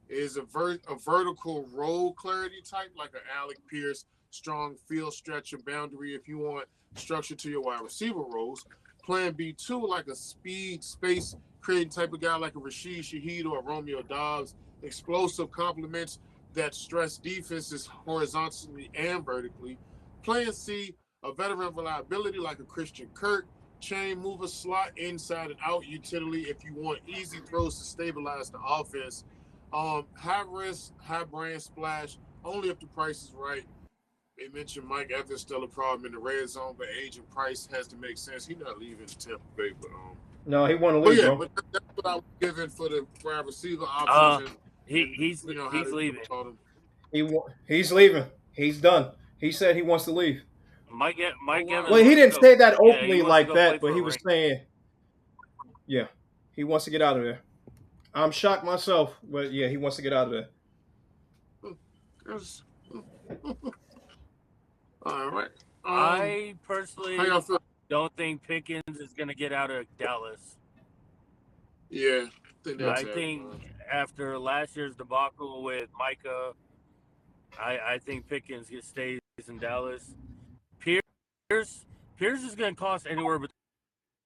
is a vertical role clarity type, like an Alec Pierce, strong field stretcher boundary if you want structure to your wide receiver roles. Plan B2, like a speed, space creating type of guy like a Rashid Shaheed or a Romeo Dobbs, explosive complements that stress defenses horizontally and vertically. Plan C, a veteran reliability like a Christian Kirk, chain mover slot inside and out utility if you want easy throws to stabilize the offense. High risk, high brand splash, only if the price is right. They mentioned Mike Evans still a problem in the red zone, but age and price has to make sense. He's not leaving Tampa Bay, but no, he want to leave, bro. But that's what I was giving for the wide receiver options. He's leaving. He's leaving. He's done. He said he wants to leave. Mike Evans. Well, he didn't say that openly like that, but he was saying, yeah, he wants to get out of there. I'm shocked myself, but yeah, he wants to get out of there. All right. I personally don't think Pickens is going to get out of Dallas. Yeah. I think after last year's debacle with Micah, I think Pickens stays in Dallas. Pierce is going to cost anywhere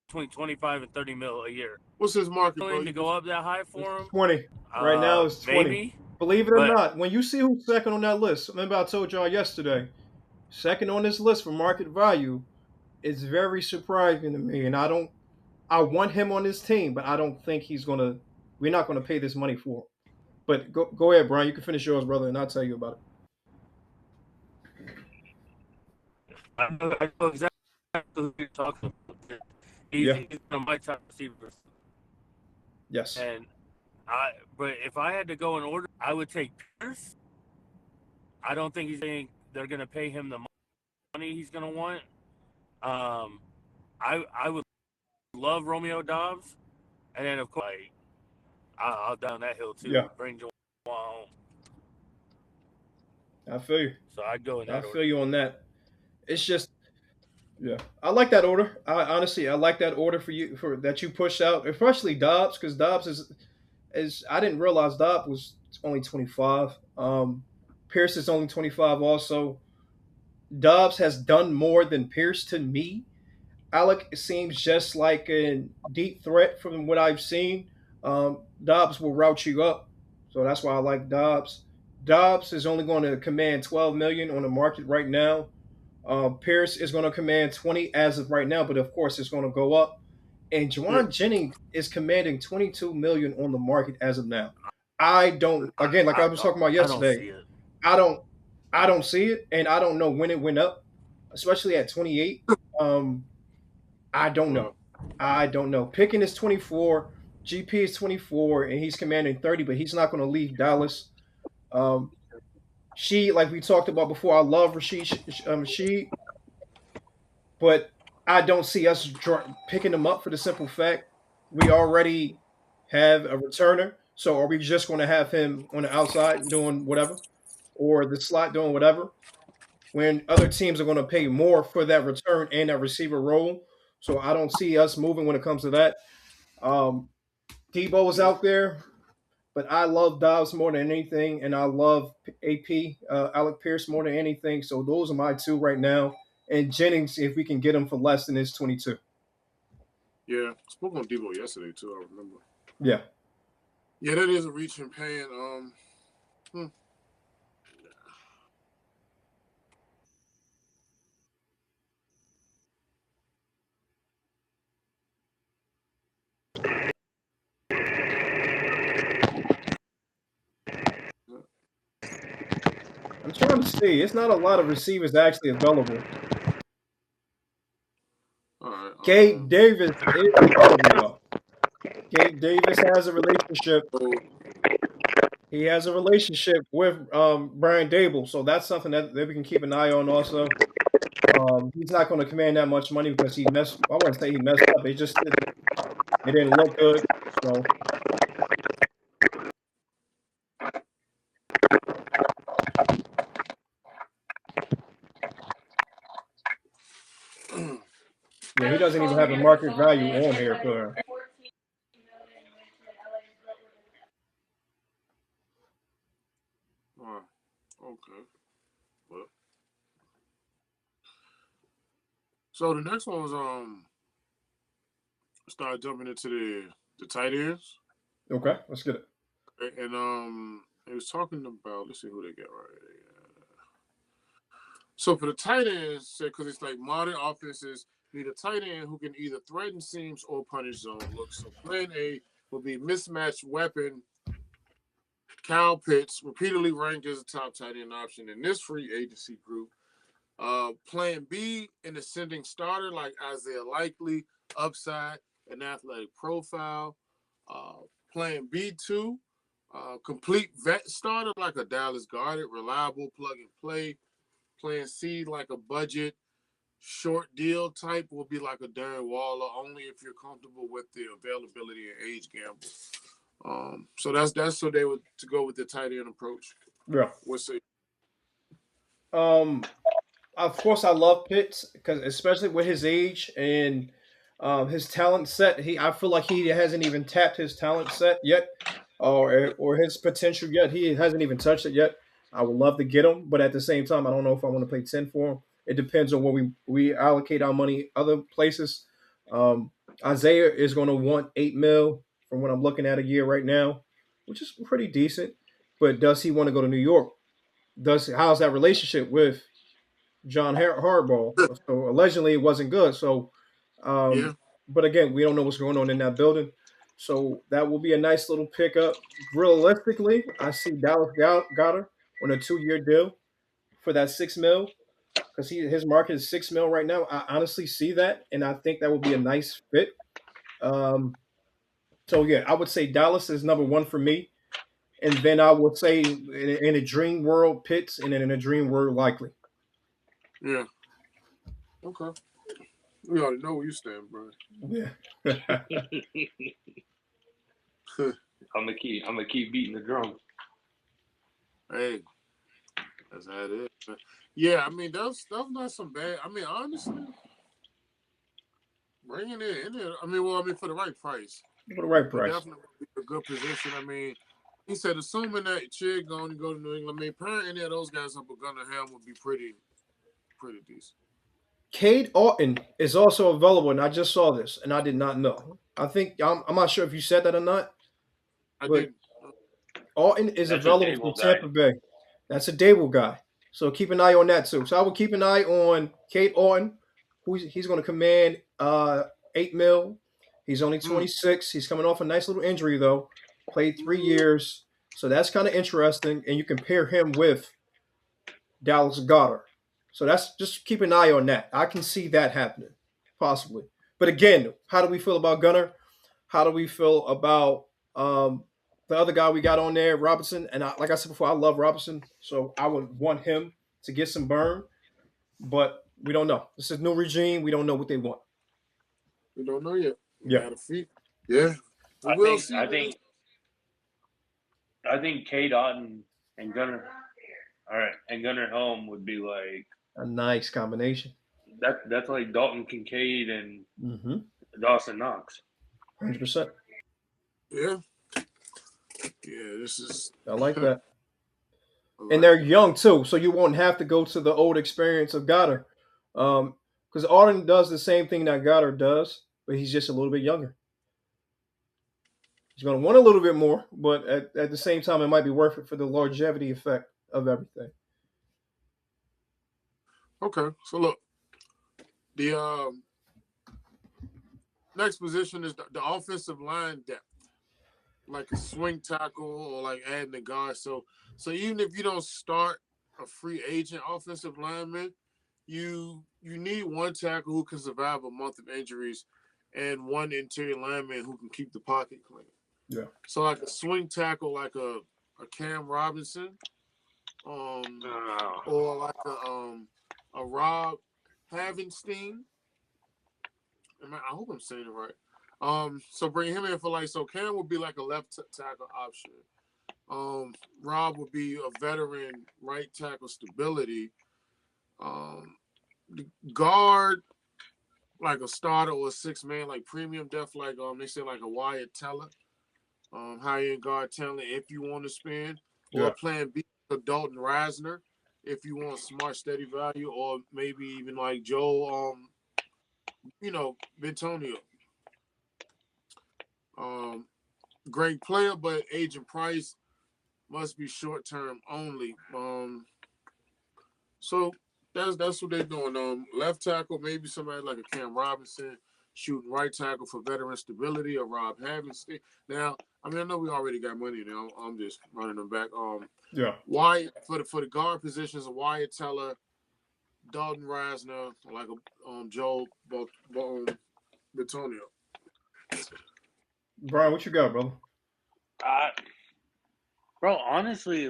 between 25 and 30 mil a year. What's his market, bro? To go up that high for him? 20. Right now it's 20. Maybe. Believe it or not, when you see who's second on that list, remember I told y'all yesterday, second on this list for market value, it's very surprising to me. And I want him on this team, but I don't think we're not going to pay this money for him. But go ahead, Brian. You can finish yours, brother, and I'll tell you about it. I know exactly what you're talking about. He's one of my top receivers. Yes. But if I had to go in order, I would take Pierce. I don't think they're going to pay him the money he's going to want. I would love Romeo Dobbs, and then of course I'll down that hill too. Yeah. Bring Juwan home. I feel you. So I'd go in that order. I feel you on that. It's just, yeah, I like that order. I like that order for that you pushed out, especially Dobbs, because Dobbs is I didn't realize Dobbs was only 25. Pierce is only 25 also. Dobbs has done more than Pierce to me. Alec seems just like a deep threat from what I've seen. Dobbs will route you up, so that's why I like Dobbs. Dobbs is only going to command $12 million on the market right now. Pierce is going to command 20 as of right now, but of course it's going to go up. And Juwan Jennings is commanding 22 million on the market as of now. I don't, again, like I was talking about yesterday, I don't see it, and I don't know when it went up, especially at 28. I don't know. Pickens is 24, GP is 24, and he's commanding 30, but he's not going to leave Dallas. Like we talked about before, I love Rashid, but I don't see us picking him up for the simple fact we already have a returner. So are we just going to have him on the outside doing whatever, or the slot doing whatever, when other teams are going to pay more for that return and that receiver role? So I don't see us moving when it comes to that. Debo is out there, but I love Dobbs more than anything, and I love Alec Pierce more than anything. So those are my two right now. And Jennings, if we can get him for less than his 22. Yeah, I spoke on Debo yesterday too. I remember. Yeah. Yeah, that is a reach in paying. I'm trying to see. It's not a lot of receivers actually available. All right. Gabe Davis is available. Gabe Davis has a relationship. He has a relationship with Brian Dable, so that's something that we can keep an eye on. Also, he's not going to command that much money because he messed. I wouldn't say he messed up. It didn't look good. So yeah, he doesn't even have a market value on here for him. Okay. Well, so the next one was start jumping into the tight ends. Okay, let's get it. And he was talking about, let's see who they get right here. So for the tight ends, because it's like modern offenses need a tight end who can either threaten seams or punish zone looks. So plan A will be mismatched weapon. Kyle Pitts, repeatedly ranked as a top tight end option in this free agency group. Plan B, an ascending starter like Isaiah Likely, upside and athletic profile. Plan B2, complete vet starter like a Dallas Goedert, reliable plug and play. Plan C, like a budget short deal type, will be like a Darren Waller, only if you're comfortable with the availability and age gamble. So that's so they would to go with the tight end approach. Yeah. What's it? Of course, I love Pitts because especially with his age and his talent set, I feel like he hasn't even tapped his talent set yet, or his potential yet. He hasn't even touched it yet. I would love to get him, but at the same time, I don't know if I want to pay 10 for him. It depends on where we allocate our money other places. Um, Isaiah is going to want 8 mil from what I'm looking at a year right now, which is pretty decent. But does he want to go to New York? How's that relationship with John Hardball? So allegedly it wasn't good. So, Yeah. but again, we don't know what's going on in that building. So that will be a nice little pickup. Realistically, I see Dallas Goddard on a 2-year deal for that 6 mil because his market is 6 mil right now. I honestly see that, and I think that would be a nice fit. So yeah, I would say Dallas is number one for me, and then I would say in a dream world Pitts, and then in a dream world Likely. Yeah. Okay. We already know where you stand, bro. Yeah. I'm gonna keep beating the drum. Hey, that's how it is. Yeah, I mean that's not some bad. I mean, honestly, bringing it in there. I mean, for the right price. For the right price. Definitely a good position. I mean, he said, assuming that Chig going to go to New England, I mean, pairing any of those guys up with Gunnar Helm would be pretty decent. Cade Otton is also available, and I just saw this, and I did not know. I think I'm not sure if you said that or not. I did. Otton is available from Tampa Bay. That's a Dable guy, so keep an eye on that too. So I will keep an eye on Cade Otton, who he's going to command 8 mil. He's only 26. He's coming off a nice little injury though. Played 3 years, so that's kind of interesting. And you compare him with Dallas Goedert. So that's just keep an eye on that. I can see that happening, possibly. But again, how do we feel about Gunnar? How do we feel about the other guy we got on there, Robinson? And like I said before, I love Robinson, so I would want him to get some burn. But we don't know. This is a new regime. We don't know what they want. We don't know yet. Yeah. Yeah. I think Cade Otton and Gunnar. All right, and Gunnar Helm would be like a nice combination. That's like Dalton Kincaid and Dawson Knox. 100%. Yeah. Yeah, this is. I like that. And they're young too, so you won't have to go to the old experience of Goddard. Because Otton does the same thing that Goddard does, but he's just a little bit younger. He's going to want a little bit more, but at the same time, it might be worth it for the longevity effect of everything. Okay, so look, the next position is the offensive line depth, like a swing tackle or like adding a guard. So even if you don't start a free agent offensive lineman, you need one tackle who can survive a month of injuries and one interior lineman who can keep the pocket clean. Yeah. So like a swing tackle, like a a Cam Robinson, or like a Rob Havenstein. I hope I'm saying it right. So bring him in for so Cam would be like a left tackle option. Rob would be a veteran right tackle stability. The guard, like a starter or a 6-man, like premium depth, like they say like a Wyatt Teller, high end guard talent if you want to spend, or plan B, Dalton Rasner if you want smart steady value, or maybe even like Joe, Bentonio. Great player, but agent price must be short term only. So that's what they're doing. Left tackle, maybe somebody like a Cam Robinson. Shooting right tackle for veteran stability, or Rob Havenstein. Now, I know we already got money now. I'm just running them back. Wyatt for the guard positions, a Wyatt Teller, Dalton Rasner, like a Joe Bentonio. Brian, what you got, brother? Bro, honestly,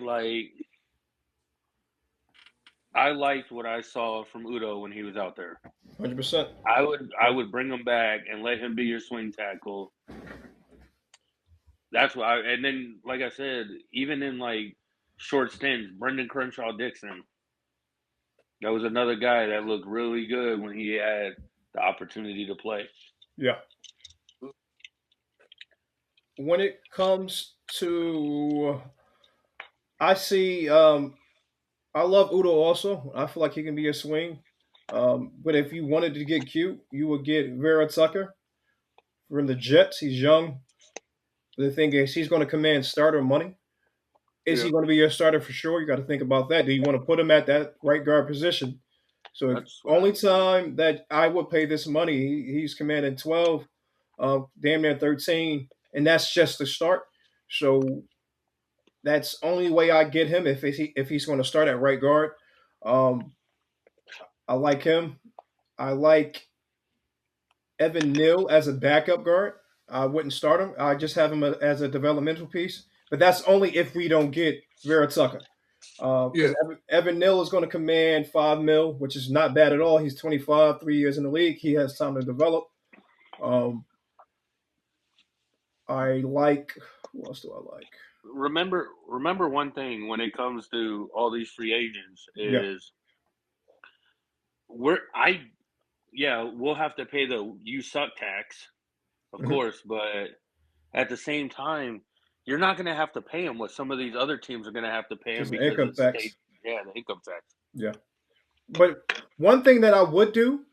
I liked what I saw from Udo when he was out there. 100%. I would bring him back and let him be your swing tackle. That's why. And then, like I said, even in short stints, Brendan Crenshaw Dixon. That was another guy that looked really good when he had the opportunity to play. Yeah. When it comes to, I see, I love Udo also. I feel like he can be a swing. But if you wanted to get cute, you would get Vera Tucker from the Jets. He's young. The thing is, he's going to command starter money. Is he going to be your starter for sure? You got to think about that. Do you want to put him at that right guard position? So that's only time that I would pay this money, he's commanding 12, damn near 13, and that's just the start. So that's only way I get him if he's going to start at right guard. I like him. I like Evan Neal as a backup guard. I wouldn't start him. I just have him as a developmental piece. But that's only if we don't get Vera Tucker. Because Evan Neal is going to command $5 million, which is not bad at all. He's 25, 3 years in the league. He has time to develop. I like. Who else do I like? Remember one thing when it comes to all these free agents is we'll have to pay the "you suck" tax, of course, but at the same time, you're not going to have to pay them what some of these other teams are going to have to pay them because income tax. The income tax. Yeah, but one thing that I would do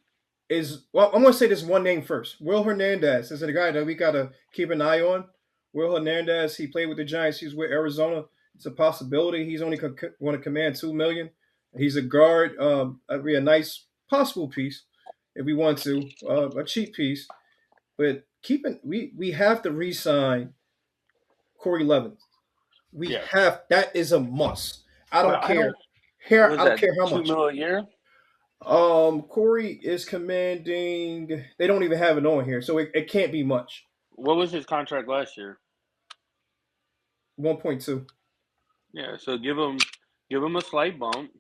is, I'm going to say this one name first. Will Hernandez is a guy that we got to keep an eye on. Will Hernandez, he played with the Giants. He's with Arizona. It's a possibility. He's only going to command $2 million. He's a guard. That'd be a nice possible piece if we want to, a cheap piece. But we have to re-sign Corey Levin. We have, that is a must. I don't care. I don't care how much. $2 million a year? Corey is commanding. They don't even have it on here, so it can't be much. What was his contract last year? 1.2. Yeah, so give him a slight bump.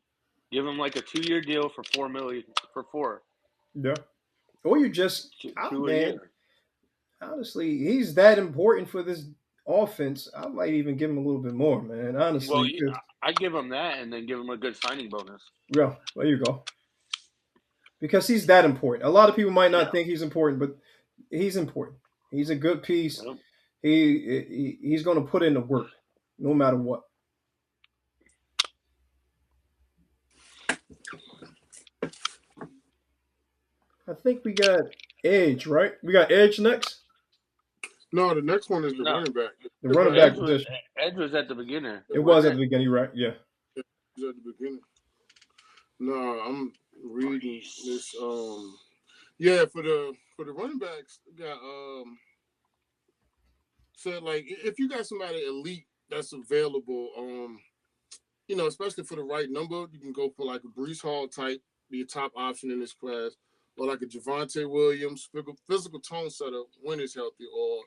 Give him like a 2-year deal for $4 million for 4. Yeah. Or you just two a year. Honestly, he's that important for this offense. I might even give him a little bit more, man. Honestly, well, I give him that and then give him a good signing bonus. Yeah, there you go. Because he's that important. A lot of people might not think he's important, but he's important. He's a good piece. Yep. He's going to put in the work, no matter what. I think we got Edge, right? We got Edge next? No, the next one is the running back. The running back position. Edge was at the beginning. It was at the beginning, right? Yeah. It was at the beginning. No, I'm reading this. For the running backs, got said if you got somebody elite that's available, especially for the right number, you can go for like a Breece Hall type, be a top option in this class, or like a Javonte Williams, physical tone setter when it's healthy, or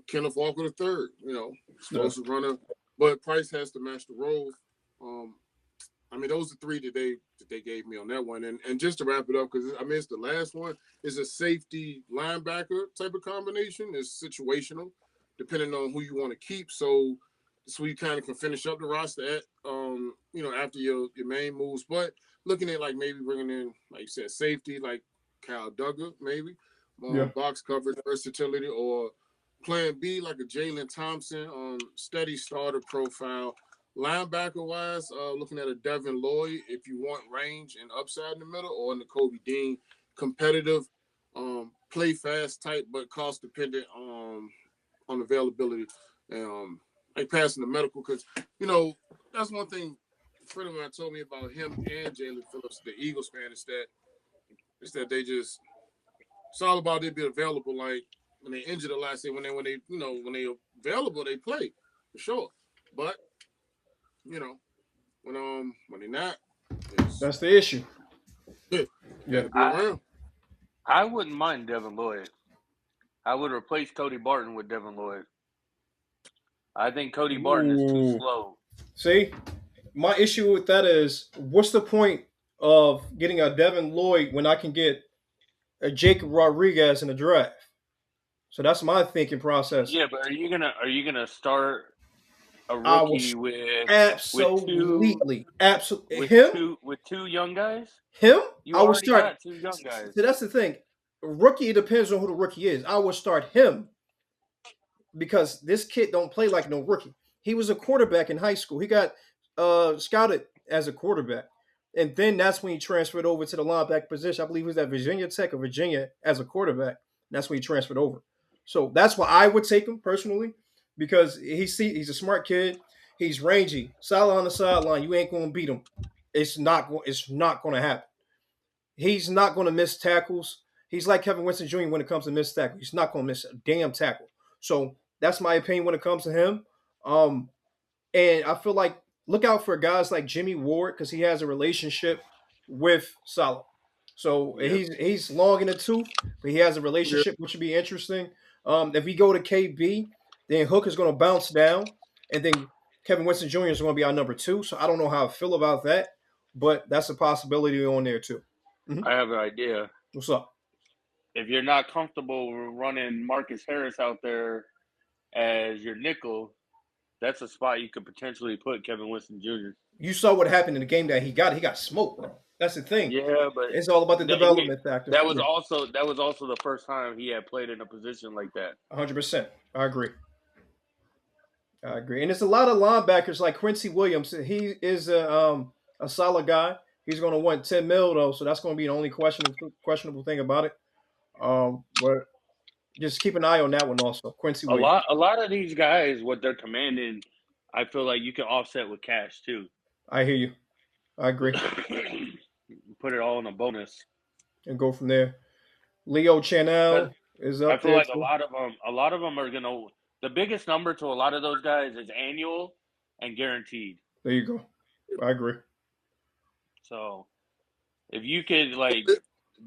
Kenneth Walker III, explosive runner, but price has to match the role. I mean, those are three that they gave me on that one. And just to wrap it up, because I mean, it's the last one, is a safety linebacker type of combination. It's situational, depending on who you want to keep. So you kind of can finish up the roster at, after your main moves. But looking at like maybe bringing in, like you said, safety, like Kyle Duggar, maybe box coverage versatility, or plan B like a Jalen Thompson, steady starter profile. Linebacker wise, looking at a Devin Lloyd if you want range and upside in the middle, or in the Kobe Dean, competitive, play fast type, but cost dependent on availability, like passing the medical, because that's one thing a friend of mine told me about him and Jalen Phillips, the Eagles fan, is that they just, it's all about it being available. Like when they injured a lot, say when they available, they play for sure, but when they're not, that's the issue. Yeah. I wouldn't mind Devin Lloyd. I would replace Cody Barton with Devin Lloyd. I think Cody Barton is too slow. See, my issue with that is, what's the point of getting a Devin Lloyd when I can get a Jacob Rodriguez in the draft? So that's my thinking process. Yeah, but are you gonna start a rookie with absolutely with two young guys? Him? I would start got two young guys. So that's the thing. Rookie, it depends on who the rookie is. I would start him because this kid don't play like no rookie. He was a quarterback in high school. He got scouted as a quarterback. And then that's when he transferred over to the linebacker position. I believe he was at Virginia Tech or Virginia as a quarterback. That's when he transferred over. So that's why I would take him personally, because he's a smart kid. He's rangy, solid on the sideline. You ain't going to beat him. It's not going to happen. He's not going to miss tackles. He's like Kevin Winston Jr. when it comes to missed tackles. He's not going to miss a damn tackle. So that's my opinion when it comes to him. And I feel like look out for guys like Jimmy Ward, because he has a relationship with Salah. So he's long in the tooth, but he has a relationship, which would be interesting. If we go to KB, then Hook is going to bounce down, and then Kevin Winston Jr. is going to be our number 2. So I don't know how I feel about that, but that's a possibility on there too. Mm-hmm. I have an idea. What's up? If you're not comfortable running Marcus Harris out there as your nickel, that's a spot you could potentially put Kevin Winston Jr. You saw what happened in the game that he got smoked, bro. That's the thing. Yeah, but it's all about the development factor. That was also the first time he had played in a position like that. 100%. I agree. And there's a lot of linebackers like Quincy Williams. He is a solid guy. He's going to want $10 million though, so that's going to be the only questionable thing about it. But just keep an eye on that one also. Quincy Williams. A lot of these guys, what they're commanding, I feel like you can offset with cash too. I hear you. I agree. Put it all in a bonus and go from there. Leo Chanel is up. I feel like a lot of them are gonna. The biggest number to a lot of those guys is annual and guaranteed. There you go. I agree. So, if you could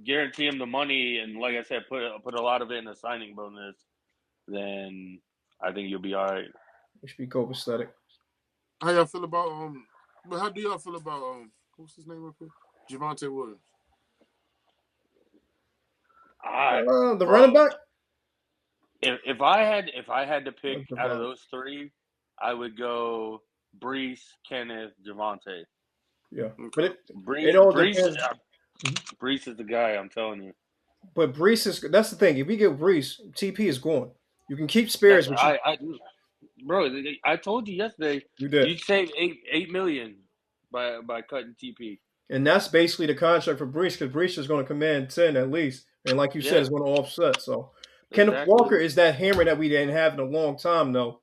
guarantee them the money, and like I said, put a lot of it in a signing bonus, then I think you'll be all right. It should be copacetic. How y'all feel about But how do y'all feel about what's his name up here? Javonte Williams. The running back. If I had to pick out of those three, I would go Breece, Kenneth, Javonte. Yeah, but Breece is the guy. I'm telling you. But Breece that's the thing. If we get Breece, TP is going. You can keep Spears. Bro, I told you yesterday. You did. You saved $8 million by cutting TP. And that's basically the contract for Breece, because Breece is going to command 10 at least. And like you said, it's going to offset. So Kenneth Walker is that hammer that we didn't have in a long time, though.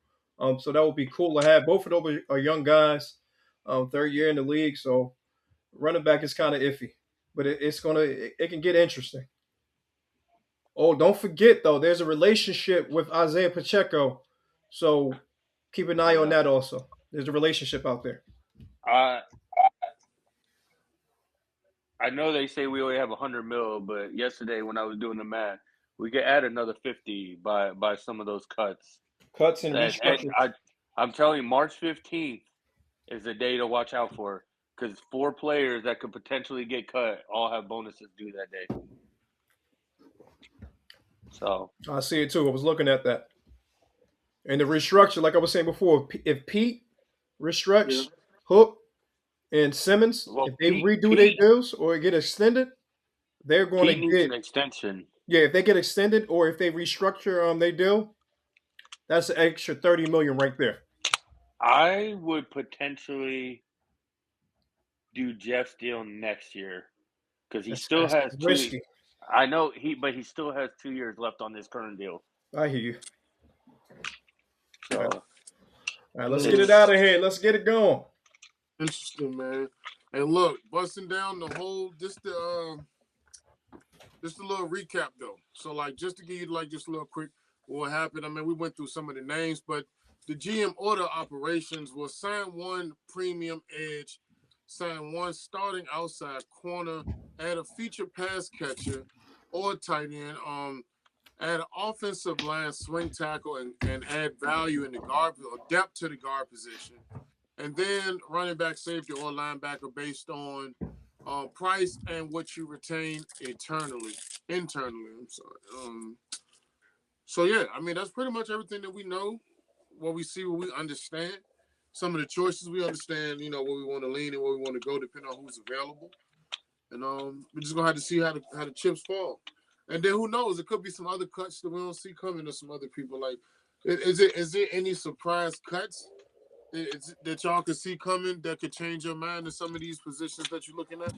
So that would be cool to have. Both of those are young guys, third year in the league. So running back is kind of iffy, but it can get interesting. Oh, don't forget though, there's a relationship with Isaiah Pacheco, so keep an eye on that also. There's a relationship out there. I know they say we only have $100 million, but yesterday when I was doing the math, we could add another 50 by some of those cuts. Cuts and restructure. I'm telling you, March 15th is the day to watch out for because 4 players that could potentially get cut all have bonuses due that day. So I see it too. I was looking at that. And the restructure, like I was saying before, if Pete restructures Hook and Simmons, if they redo their deals or get extended, they're going to needs get an extension. Yeah, if they get extended or if they restructure their deal, that's an extra $30 million right there. I would potentially do Jeff's deal next year because he still has risky. I know but he still has 2 years left on this current deal. I hear you. So, all right, let's get it out of here. Let's get it going. Interesting, man. And look, busting down the whole just a little recap though. So like just to give you like just a little quick what happened. I mean, we went through some of the names, but the GM order operations was sign 1 premium edge, sign 1 starting outside corner, add a feature pass catcher or tight end, add an offensive line swing tackle and add value in the guard or depth to the guard position. And then running back, safety, or linebacker based on price and what you retain internally. I'm sorry. So yeah, I mean that's pretty much everything that we know, what we see, what we understand. Some of the choices we understand, where we want to lean and where we want to go, depending on who's available. And we're just gonna have to see how the chips fall. And then who knows? It could be some other cuts that we don't see coming, or some other people. Like, is there any surprise cuts that y'all could see coming that could change your mind in some of these positions that you're looking at?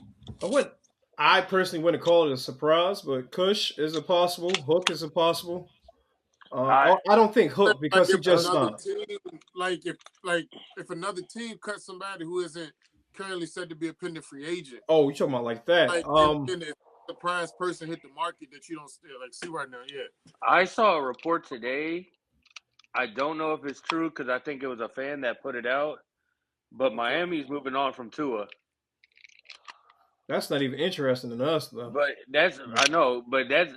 I personally wouldn't call it a surprise, but Kush is a possible. Hook is a possible. I don't think Hook because he just signed. If another team cuts somebody who isn't currently said to be a pending free agent. Oh, you talking about like that? If a surprise person hit the market that you don't see right now. Yeah. I saw a report today. I don't know if it's true because I think it was a fan that put it out. But Miami's moving on from Tua. That's not even interesting to us, though. But I know, but that's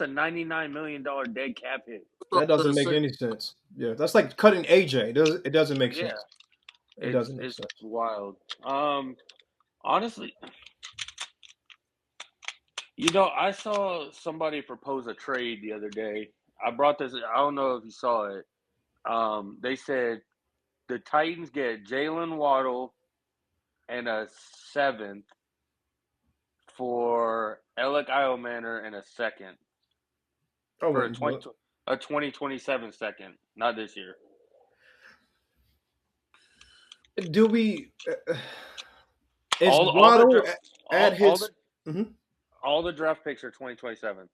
a $99 million dead cap hit. That doesn't make any sense. Yeah, that's like cutting AJ. It doesn't make sense. It doesn't make sense. It's wild. Honestly, I saw somebody propose a trade the other day. I brought this. I don't know if you saw it. They said the Titans get Jalen Waddle and a 7th for Alec Iomanner and a 2nd. For a 2027 second, not this year. Do we? All the draft picks are 2027.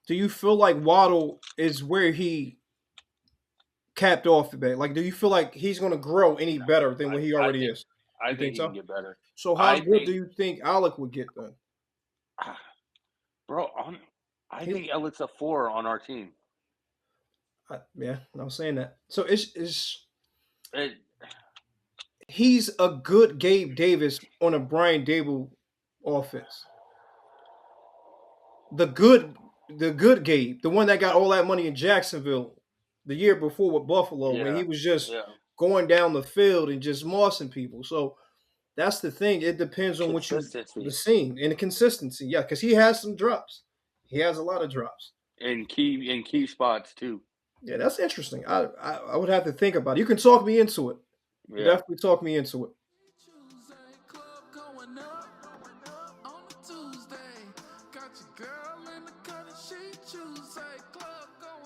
Do you feel like Waddle is where he capped off the bit? Like, do you feel like he's going to grow any better than what he already is? I think he can get better. So how good do you think Alec would get then? Bro, I think Alec's a 4 on our team. Yeah, I'm saying that. So he's a good Gabe Davis on a Brian Dable offense. The good Gabe, the one that got all that money in Jacksonville the year before with Buffalo, when he was just going down the field and just mossing people. So that's the thing. It depends on what the scene and the consistency. Yeah, because he has some drops. He has a lot of drops. In key spots too. Yeah, that's interesting. I would have to think about it. You can talk me into it. Yeah. Definitely talk me into it. Got your girl in the cut and she choose a club going